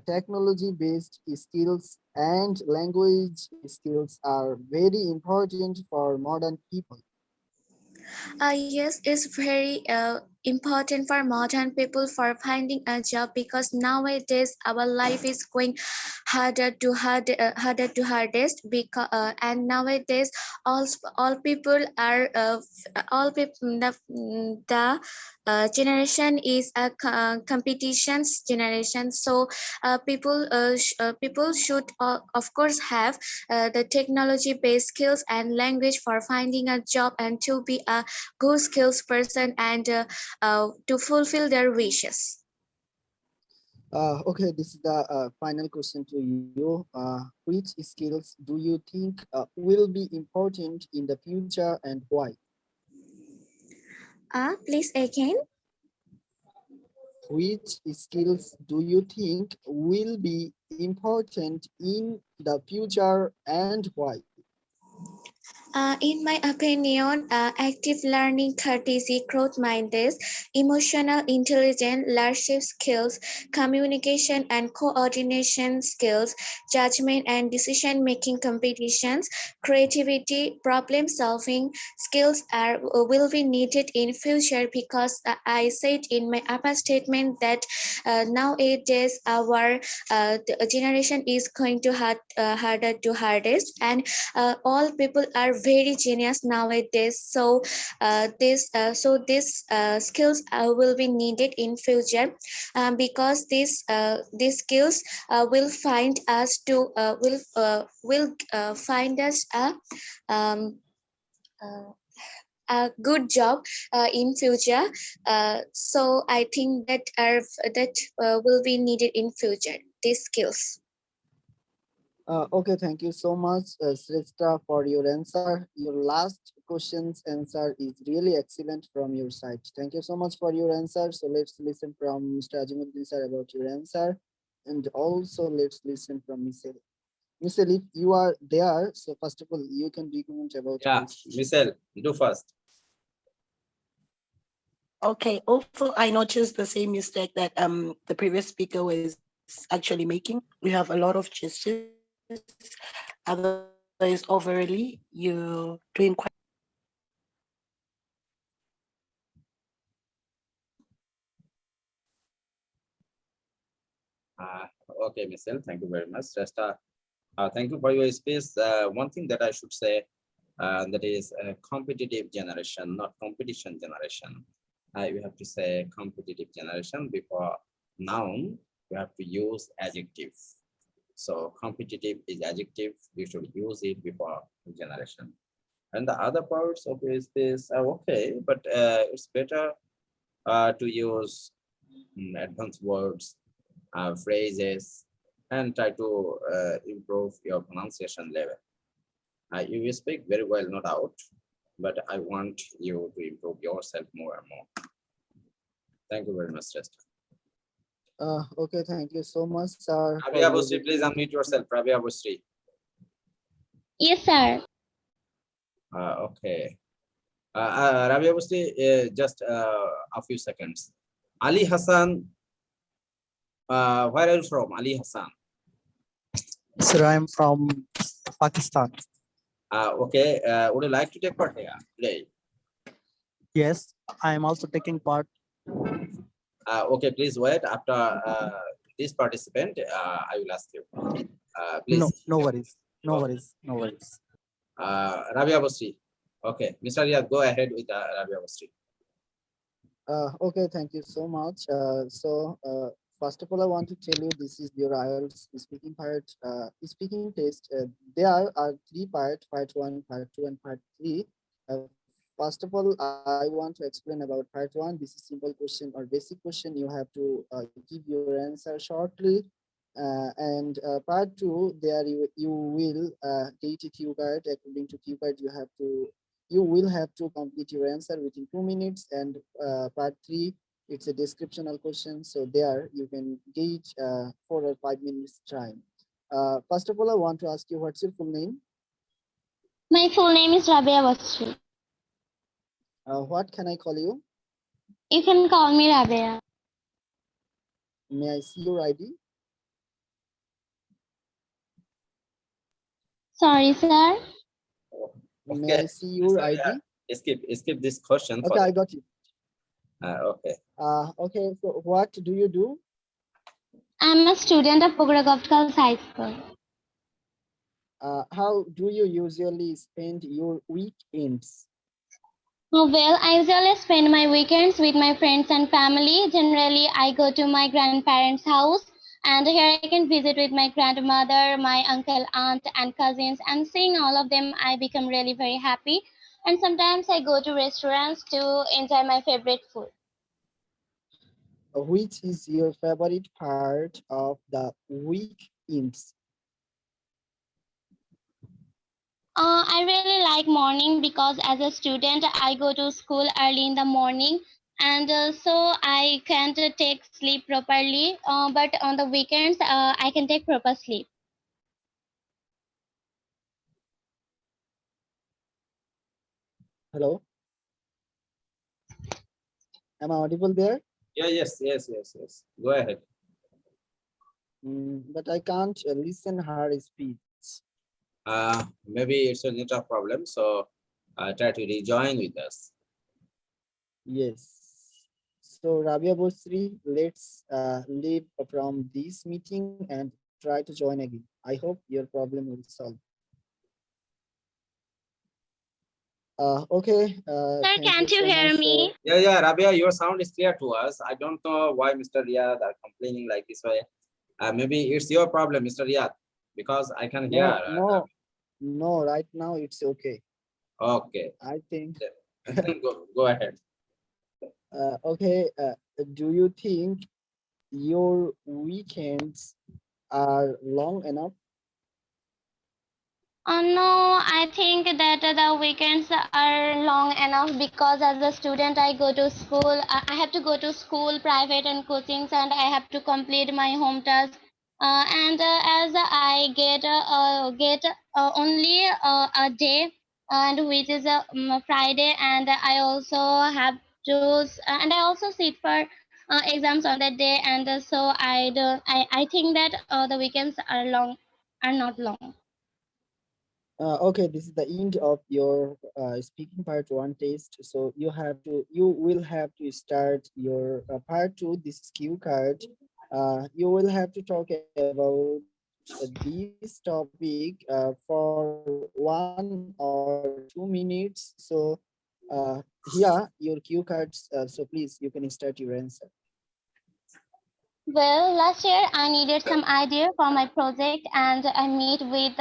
B: technology-based skills and language skills are very important for modern people?
C: Yes, it's very important for modern people for finding a job because nowadays our life is going harder to hardest because and nowadays all people are all people the generation is a competitions generation, so people should of course have the technology based skills and language for finding a job and to be a good skills person and to fulfill their wishes.
B: Okay, this is the final question to you. Which skills do you think will be important in the future and why?
C: Please again.
B: Which skills do you think will be important in the future and why?
C: In my opinion, active learning, courtesy, growth minded, emotional intelligence, leadership skills, communication and coordination skills, judgment and decision making competitions, creativity, problem solving skills are will be needed in future because I said in my upper statement that nowadays our generation is going to harder to hardest, and all people are very genius nowadays, so this skills will be needed in future, because these skills will find us to will find us um, uh, a good job in future, so I think that will be needed in future, these skills.
B: Okay, thank you so much, Srestha, for your answer. Your last question's answer is really excellent from your side. Thank you so much for your answer. So let's listen from Mr. Azimuddin sir about your answer. And also let's listen from Miss Elif. Miss Elif, you are there. So first of all, you can recommend about
A: Yeah,
B: your speech.
A: Michelle, do first.
D: Okay. Also, I noticed the same mistake that the previous speaker was actually making. We have a lot of gestures. Otherwise, overally, you're doing quite.
A: Okay, Michelle, thank you very much. Just, thank you for your space. One thing that I should say, that is a competitive generation, not competition generation. You have to say competitive generation before noun. You have to use adjective. So competitive is adjective. You should use it before generation. And the other parts of your space are okay, but it's better to use advanced words, phrases, and try to improve your pronunciation level. You speak very well, no doubt, but I want you to improve yourself more and more. Thank you very much, Resta.
B: Okay, thank you so much, sir. for
A: Rabia
B: your
A: Busri, please unmute yourself. Rabia Busri.
F: Yes, sir.
A: Okay. Rabia Busri, just a few seconds. Ali Hassan, where are you from? Ali Hassan.
B: Sir, I'm from Pakistan.
A: Okay. Would you like to take part here today?
B: Yes, I am also taking part.
A: Okay, please wait. After this participant, I will ask you. Please.
B: No worries. No worries. No worries.
A: Rabia Busri. Okay, Mr. Riyad, go ahead with Rabia Basri.
B: Okay, thank you so much. First of all, I want to tell you this is your IELTS speaking part, speaking test. There are three parts: part one, part two, and part three. First of all, I want to explain about part one. This is simple question or basic question. You have to give your answer shortly. Part two, there you will get a cue card. According to cue card, you will have to complete your answer within 2 minutes. And part three, it's a descriptional question. So there you can gauge 4 or 5 minutes time. First of all, I want to ask you, what's your full name?
J: My full name is Rabia Basri.
B: What can I call you?
J: You can call me Rabia.
B: May I see your ID?
J: Sorry, sir.
B: May I
A: Okay,
B: see your
A: Mr.
B: ID?
A: Riyad, skip this question for
B: Okay, I got you.
A: okay.
B: Okay, so what do you do?
J: I'm a student of Bogora Girls High School.
B: How do you usually spend your weekends?
J: Well, I usually spend my weekends with my friends and family. Generally, I go to my grandparents' house, and here I can visit with my grandmother, my uncle, aunt, and cousins. And seeing all of them, I become really very happy. And sometimes I go to restaurants to enjoy my favorite food.
B: Which is your favorite part of the weekends?
J: I really like morning because as a student, I go to school early in the morning, and so I can't take sleep properly. But on the weekends, I can take proper sleep.
B: Hello, am I audible there?
A: Yeah, yes. Go ahead.
B: But I can't listen her speech.
A: Maybe it's a network problem, so try to rejoin with us.
B: Yes. So Rabia Bosri, let's leave from this meeting and try to join again. I hope your problem will solve. Okay.
J: Sir,
B: Thank you
J: can't you
B: so much.
J: hear me?
A: Yeah, Rabia, your sound is clear to us. I don't know why Mr. Riyad are complaining like this way. Maybe it's your problem, Mr. Riyad, because I can hear.
B: No. Right now it's okay.
A: Okay,
B: I think.
A: go ahead.
B: Okay. Do you think your weekends are long enough?
J: No, I think that the weekends are long enough because as a student, I go to school. I have to go to school, private and coachings, and I have to complete my home task. And as I get only a day, and which is a Friday, and I also have to, and I also sit for exams on that day, and so I don't. I think that the weekends are long, are not long.
B: Okay, this is the end of your speaking part one test. So you will have to start your part two. This is cue card. You will have to talk about this topic for 1 or 2 minutes. So here your cue cards. So please, you can start your answer.
J: Well, last year I needed some idea for my project and I met with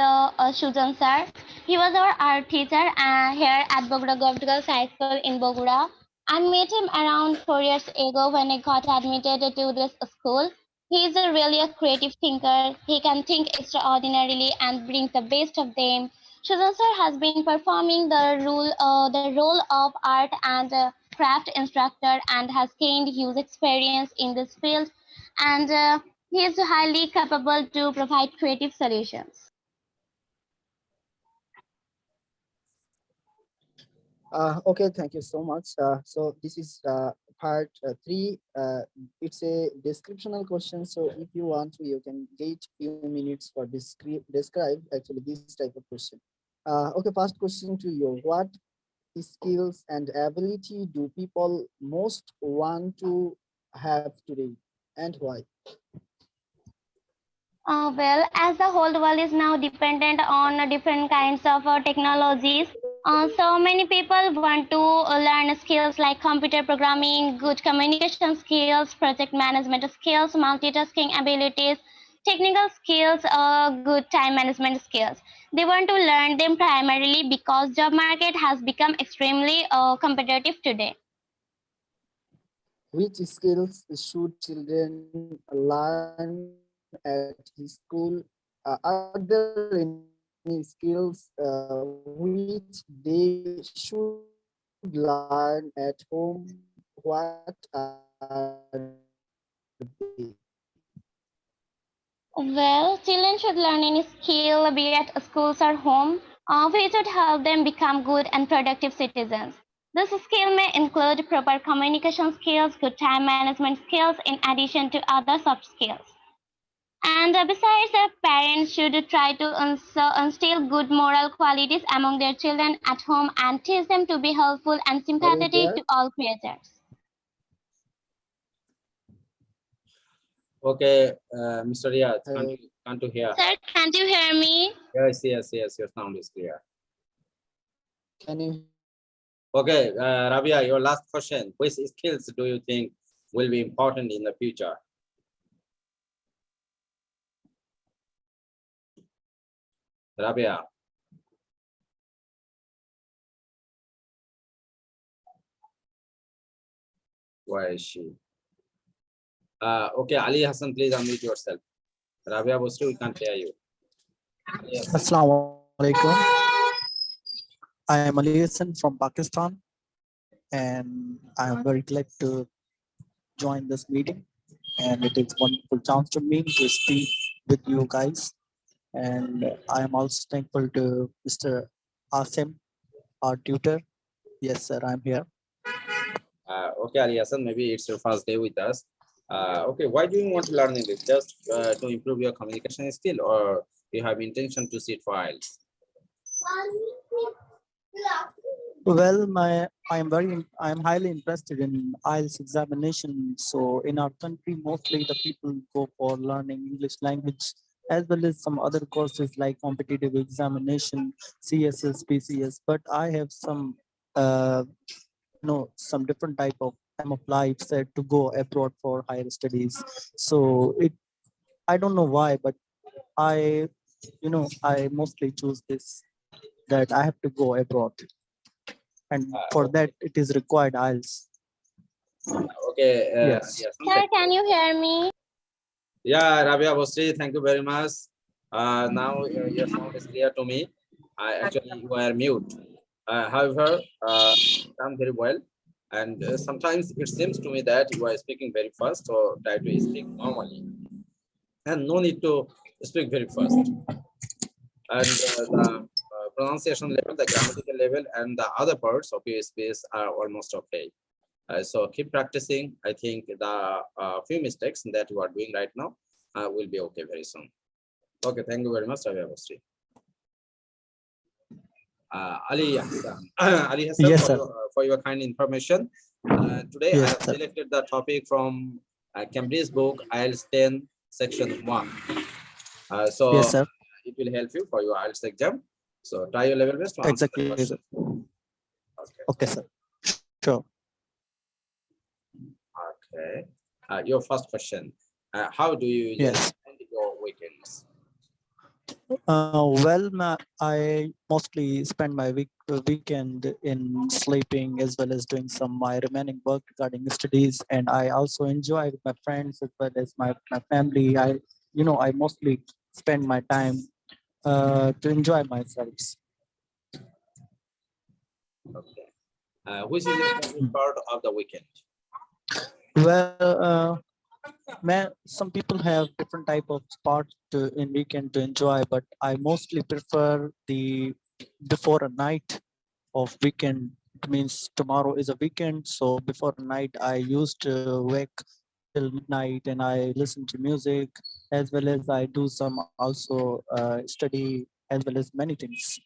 J: Sujan sir. He was our art teacher here at Bogura Girls High School in Bogura. I met him around 4 years ago when I got admitted to this school. He is really a creative thinker. He can think extraordinarily and brings the best of them. Sujan sir has been performing the role of art and craft instructor and has gained huge experience in this field and he is highly capable to provide creative solutions.
B: Okay, thank you so much. So this is part three. It's a descriptional question. So if you want to, you can get few minutes for describe actually this type of question. Okay, first question to you. What skills and ability do people most want to have today, and why?
J: Well, as the whole world is now dependent on different kinds of technologies, So many people want to learn skills like computer programming, good communication skills, project management skills, multitasking abilities, technical skills, good time management skills. They want to learn them primarily because job market has become extremely competitive today.
B: Which skills should children learn at his school? Are there any skills which they should learn at home? What are they?
J: Well, children should learn any skill, be it schools or home, which would help them become good and productive citizens. This skill may include proper communication skills, good time management skills, in addition to other soft skills. And besides, parents should try to instill good moral qualities among their children at home and teach them to be helpful and
B: Are you
J: sympathetic to
B: there?
J: all creatures.
A: Okay, Mr. Riyad, can't you hear?
J: Sir, can't you hear me?
A: Yes, yes, yes, your sound is clear.
B: Can you?
A: Okay, Rabia, your last question. Which skills do you think will be important in the future? Rabia. Where is she? Okay, Ali Hassan, please unmute yourself. Rabia Bosri, we can't hear you.
K: Assalamu alaikum. I am Ali Hassan from Pakistan, and I am very glad to join this meeting. And it is a wonderful chance to me to speak with you guys. And I am also thankful to Mr. Asim, our tutor. Yes, sir, I'm here.
A: Okay, Ali Hassan, maybe it's your first day with us. Okay, why do you want to learn English? Just to improve your communication skill, or you have intention to sit for IELTS?
K: Well, I'm highly interested in IELTS examination. So in our country, mostly the people go for learning English language, as well as some other courses like competitive examination, CSS, PCS. But I have some, some different type of time of life set to go abroad for higher studies. So I don't know why, but I, I mostly choose this, that I have to go abroad, and for
A: Okay.
K: that it is required IELTS.
A: Okay,
K: Yes.
A: yes.
J: Sir, can you hear me?
A: Yeah, Rabia Bosri, thank you very much. Now your sound is clear to me. Actually, you are mute. However, done very well. And sometimes it seems to me that you are speaking very fast, so try to speak normally. And no need to speak very fast. And the pronunciation level, the grammatical level, and the other parts of your speech are almost okay. So keep practicing. I think the few mistakes that you are doing right now will be okay very soon. Okay, thank you very much, Rabia Bosri. Ali Hassan, Ali Hassan,
K: Yes, sir.
A: for your kind information. Today I
K: Yes,
A: have
K: sir.
A: selected the topic from Cambridge book IELTS 10 section 1. So
K: Yes, sir.
A: it will help you for your IELTS exam. So try your level best to answer the
K: Exactly,
A: question.
K: sir.
A: Okay.
K: Okay, sir. Sure.
A: Okay. Your first question. How do you usually
K: Yes.
A: spend your weekends?
K: Well, I mostly spend my weekend in sleeping, as well as doing some my remaining work regarding studies, and I also enjoy with my friends as well as my family. I mostly spend my time to enjoy myself.
A: Okay. Which is your favorite part of the weekend?
K: Well, some people have different type of sport in weekend to enjoy, but I mostly prefer the before a night of weekend. It means tomorrow is a weekend, so before a night I used to wake till midnight and I listen to music, as well as I do some also study, as well as many things.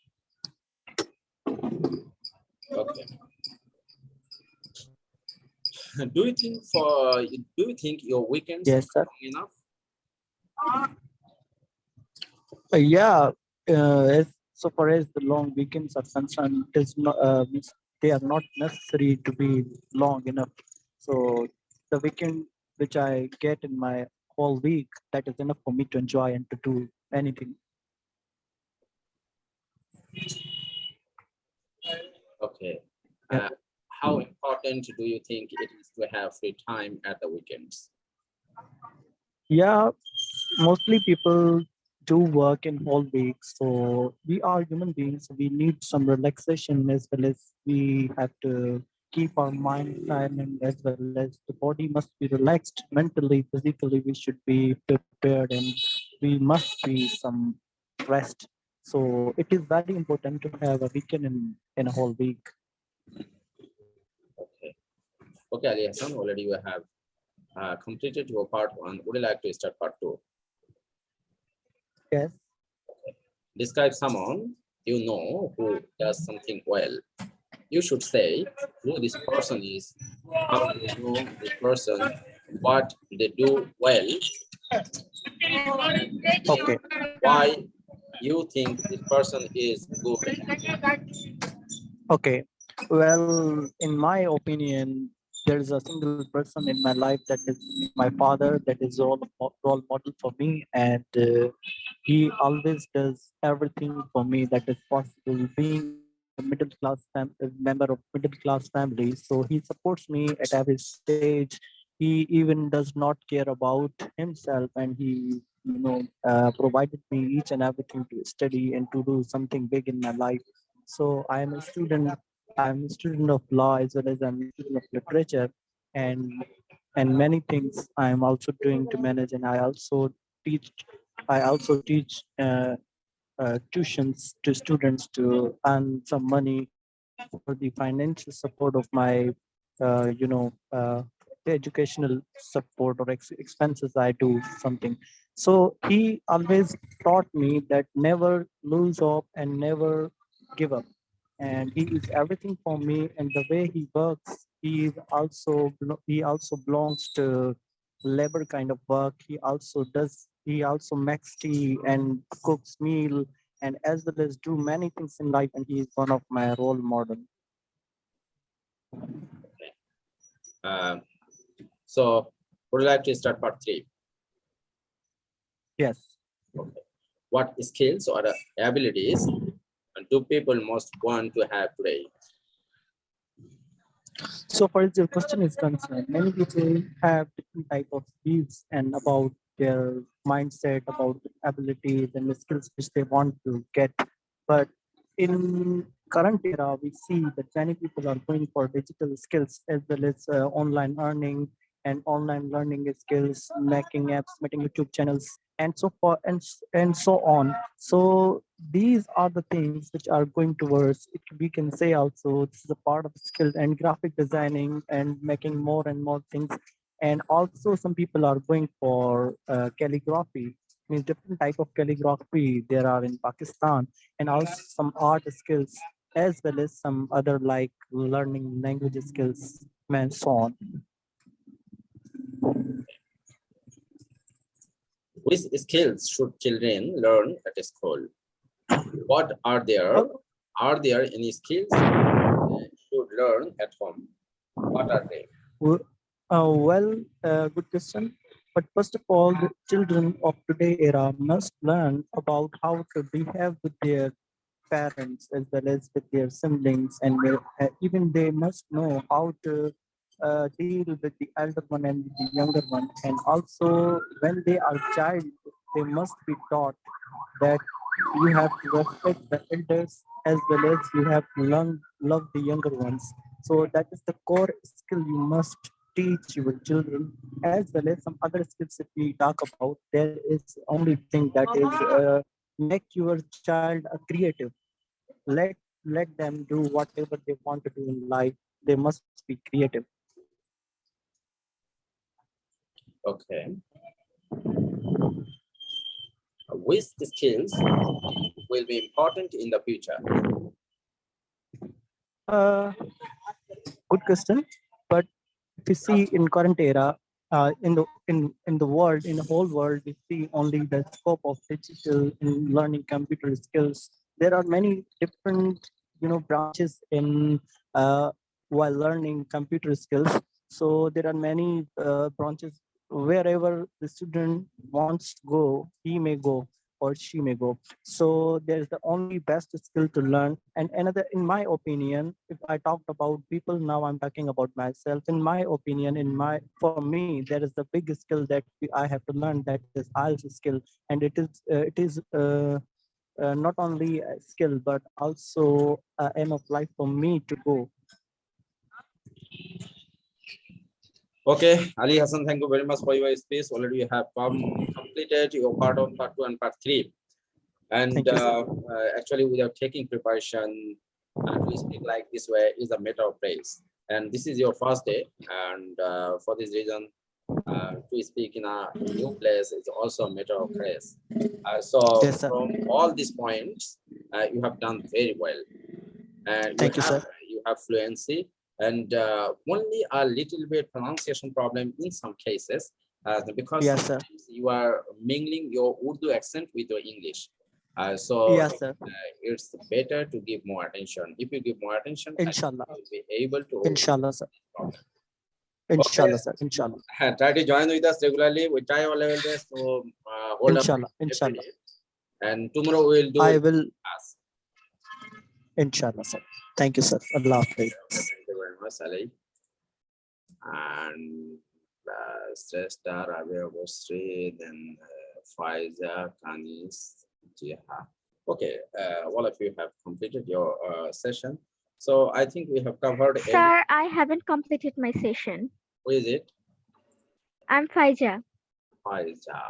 A: Okay. Do you think your weekends
K: Yes,
A: are
K: sir.
A: long enough?
K: Yeah, So far as the long weekends are concerned, it is not, they are not necessary to be long enough. So the weekend which I get in my whole week, that is enough for me to enjoy and to do anything.
A: Okay.
K: Yeah.
A: How important do you think it is to have free time at the weekends?
K: Yeah, mostly people do work in whole week. So we are human beings. We need some relaxation as well as we have to keep our mind silent as well as the body must be relaxed mentally, physically. We should be prepared and we must be some rest. So it is very important to have a weekend in a whole week.
A: Okay. Okay, Ali Hassan, already you have completed your part one. Would you like to start part two?
K: Yes.
A: Describe someone you know who does something well. You should say who this person is, how do you know this person, what they do well,
K: Okay.
A: why you think this person is good.
K: Okay. Well, in my opinion, there is a single person in my life that is my father, that is role model for me, and he always does everything for me that is possible. Being a member of middle class family, so he supports me at every stage. He even does not care about himself, and he, provided me each and everything to study and to do something big in my life. So I am a student. I'm a student of law as well as I'm a student of literature, and many things I'm also doing to manage. And teach. I also teach tuitions to students to earn some money for the financial support of my, the educational support or expenses. I do something. So he always taught me that never lose hope and never give up. And he is everything for me. And the way he works, he also belongs to labor kind of work. He also makes tea and cooks meal and as well as do many things in life, and he is one of my role model.
A: Um, so would you like to start part three?
K: Yes.
A: Okay. What skills or abilities do people most want to have today?
K: So far as your question is concerned, many people have different type of views and about their mindset, about the abilities and the skills which they want to get. But in current era, we see that many people are going for digital skills as well as online earning and online learning skills, making apps, making YouTube channels, and so forth and so on. So these are the things which are going towards it. We can say also this is a part of skill and graphic designing and making more and more things. And also some people are going for calligraphy, means different type of calligraphy there are in Pakistan, and also some art skills as well as some other like learning language skills and so on.
A: Which skills should children learn at school? What are there? Are there any skills they should learn at home? What are they?
K: Good question. But first of all, the children of today era must learn about how to behave with their parents as well as with their siblings, and even they must know how to deal with the elder one and the younger one. And also, when they are child, they must be taught that you have to respect the elders as well as you have to learn love the younger ones. So that is the core skill you must teach your children, as well as some other skills. If we talk about, there is only thing that is make your child a creative. Let them do whatever they want to do in life. They must be creative.
A: Okay. Which skills will be important in the future?
K: Uh, Good question. But if you see in current era, in the world, in the whole world, we see only the scope of digital in learning computer skills. there are many different branches in while learning computer skills. So there are many branches wherever the student wants to go, he may go or she may go. So there's the only best skill to learn. And another, in my opinion, if I talked about people, now I'm talking about myself. In my opinion, for me, there is the big skill that I have to learn, that is IELTS skill. And it is not only a skill but also a aim of life for me to go.
A: Okay, Ali Hassan, thank you very much for your speech. Already you have completed your part of part 2 and part 3. And
K: Thank you, sir.
A: actually, without taking preparation, to speak like this way is a matter of praise. And this is your first day. And for this reason, to speak in a new place is also a matter of praise. So
K: Yes, sir.
A: from all these points, you have done very well. And
K: Thank you, sir.
A: you have fluency and only a little bit pronunciation problem in some cases, because
K: Yes, sir.
A: sometimes you are mingling your Urdu accent with your English. So
K: Yes, sir.
A: it's better to give more attention. If you give more attention, I think
K: Inshallah.
A: you will be able to
K: Inshallah, sir.
A: problem.
K: Inshallah, sir. Inshallah.
A: Try to join with us regularly. We try our level best to hold up
K: Inshallah.
A: every
K: Inshallah.
A: day. And tomorrow we will do
K: I will.
A: class.
K: Inshallah, sir. Thank you, sir. Allah Hafiz.
A: Thank you very much, Ali. And Sresta, Rabia Bosri, then Faiza, Kanis, Jiha. Okay, all of you have completed your session. So I think we have covered every.
L: Sir, I haven't completed my session.
A: Who is it?
L: I'm Faiza.
A: Faiza.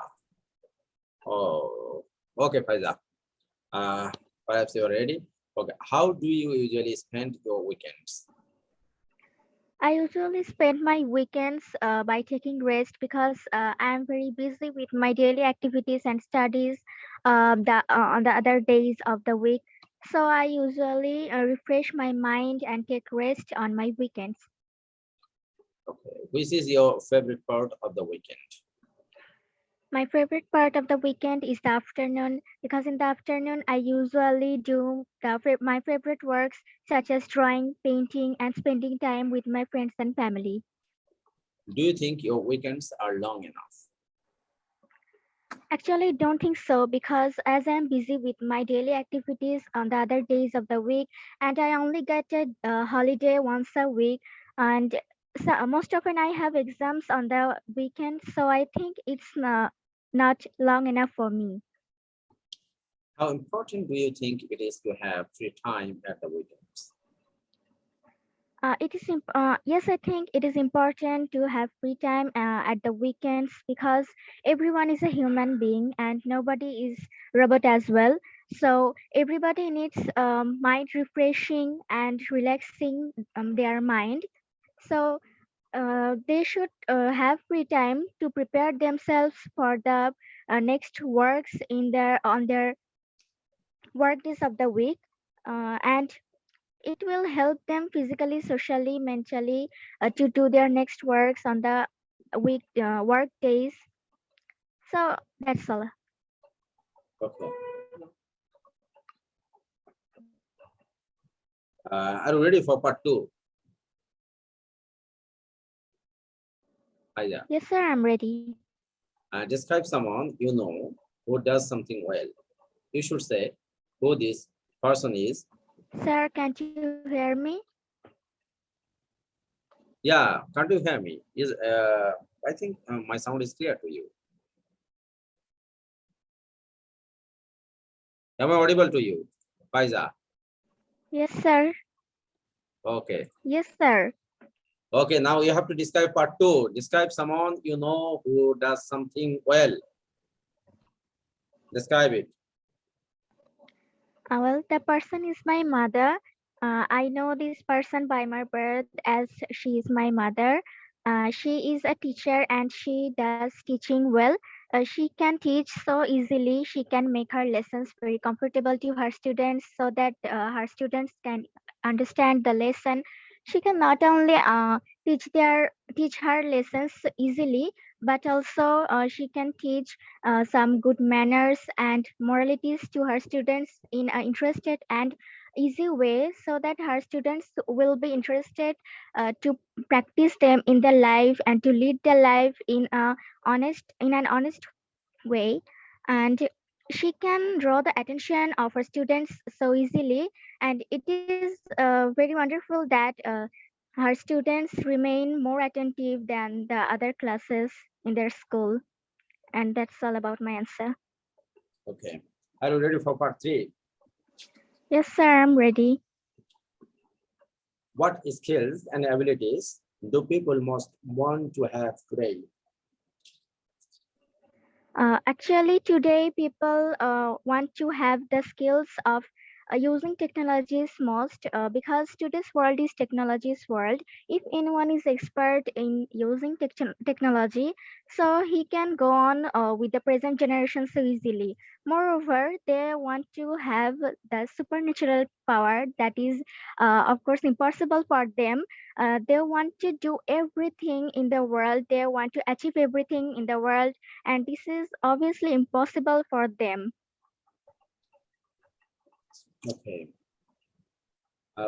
A: Oh, okay, Faiza. Perhaps you're ready. Okay, how do you usually spend your weekends?
L: I usually spend my weekends by taking rest because I'm very busy with my daily activities and studies on the other days of the week. So I usually refresh my mind and take rest on my weekends.
A: Okay, which is your favorite part of the weekend?
L: My favorite part of the weekend is the afternoon because in the afternoon I usually do my favorite works such as drawing, painting, and spending time with my friends and family.
A: Do you think your weekends are long enough?
L: Actually, I don't think so because as I'm busy with my daily activities on the other days of the week, and I only get a holiday once a week, and so most often I have exams on the weekend, so I think it's not long enough for me.
A: How important do you think it is to have free time at the weekends?
L: Yes, I think it is important to have free time at the weekends because everyone is a human being and nobody is robot as well. So everybody needs mind refreshing and relaxing their mind. So they should have free time to prepare themselves for the next works on their work days of the week, and it will help them physically, socially, mentally to do their next works on the week work days. So that's all.
A: Okay. Are you ready for part 2? Yeah.
L: Yes, sir, I'm ready.
A: Describe someone you know who does something well. You should say who this person is.
L: Sir, can't you hear me?
A: Yeah, can't you hear me? I think my sound is clear to you. Am I audible to you, Faiza?
L: Yes, sir.
A: Okay.
L: Yes, sir.
A: Okay, now you have to describe part 2. Describe someone you know who does something well. Describe it.
L: Well, the person is my mother. I know this person by my birth as she is my mother. She is a teacher and she does teaching well. She can teach so easily. She can make her lessons very comfortable to her students so that her students can understand the lesson. she can not only teach her lessons easily, but also she can teach some good manners and moralities to her students in an interested and easy way, so that her students will be interested to practice them in their life and to lead their life in an honest way. And she can draw the attention of her students so easily, and it is very wonderful that her students remain more attentive than the other classes in their school. And that's all about my answer.
A: Okay. Are you ready for part 3?
L: Yes, sir, I'm ready.
A: What skills and abilities do people most want to have today?
L: Actually, today people want to have the skills of using technologies most, because today's world is technology's world. If anyone is expert in using technology, so he can go on with the present generation so easily. Moreover, they want to have the supernatural power that is, of course, impossible for them. They want to do everything in the world. They want to achieve everything in the world, and this is obviously impossible for them.
A: Okay.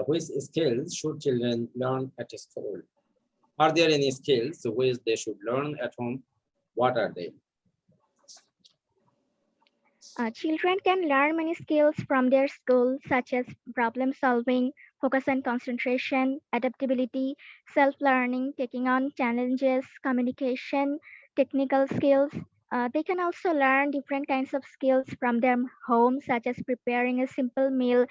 A: Which skills should children learn at school? Are there any skills which they should learn at home? What are they?
L: Children can learn many skills from their school, such as problem solving, focus and concentration, adaptability, self learning, taking on challenges, communication, technical skills. They can also learn different kinds of skills from their home, such as preparing a simple meal,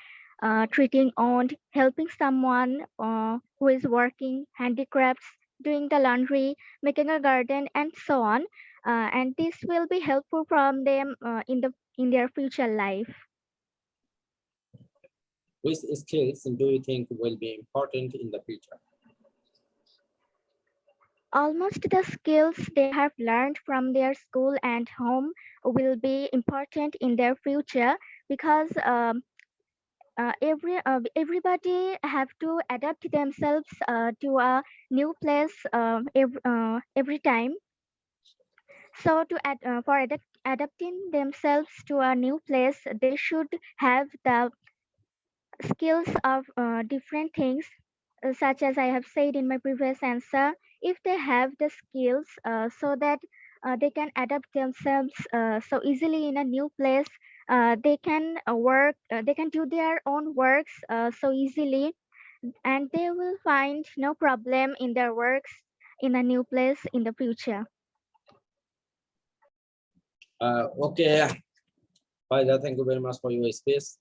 L: treating owned, helping someone who is working, handicrafts, doing the laundry, making a garden, and so on. And this will be helpful from them in their future life.
A: Which skills do you think will be important in the future?
L: Almost the skills they have learned from their school and home will be important in their future, because everybody have to adapt themselves to a new place every time. So adapting themselves to a new place, they should have the skills of different things, such as I have said in my previous answer. If they have the skills so that they can adapt themselves so easily in a new place, they can they can do their own works so easily, and they will find no problem in their works in a new place in the future.
A: Okay, Faida, thank you very much for your space.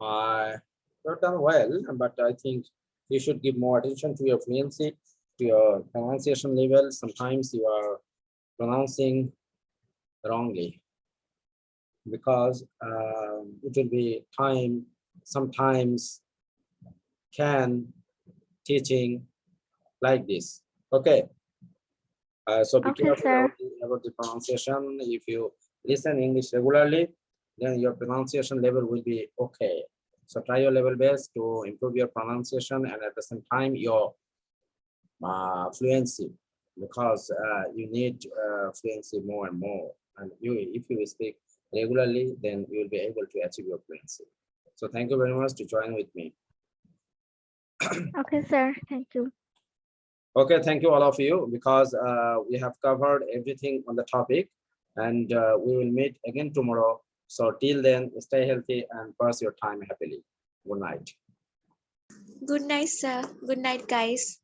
A: You've done well, but I think you should give more attention to your fluency, to your pronunciation level. Sometimes you are pronouncing wrongly, because it will be time, sometimes can teaching like this. Okay. So be
L: Okay,
A: careful
L: sir.
A: about the pronunciation. If you listen English regularly, then your pronunciation level will be okay. So try your level best to improve your pronunciation, and at the same time your fluency, because you need fluency more and more. And if you speak regularly, then you will be able to achieve your fluency. So thank you very much to join with me.
L: Okay, sir. Thank you.
A: Okay, thank you all of you, because we have covered everything on the topic, and we will meet again tomorrow. So till then, stay healthy and pass your time happily. Good night.
M: Good night, sir. Good night, guys.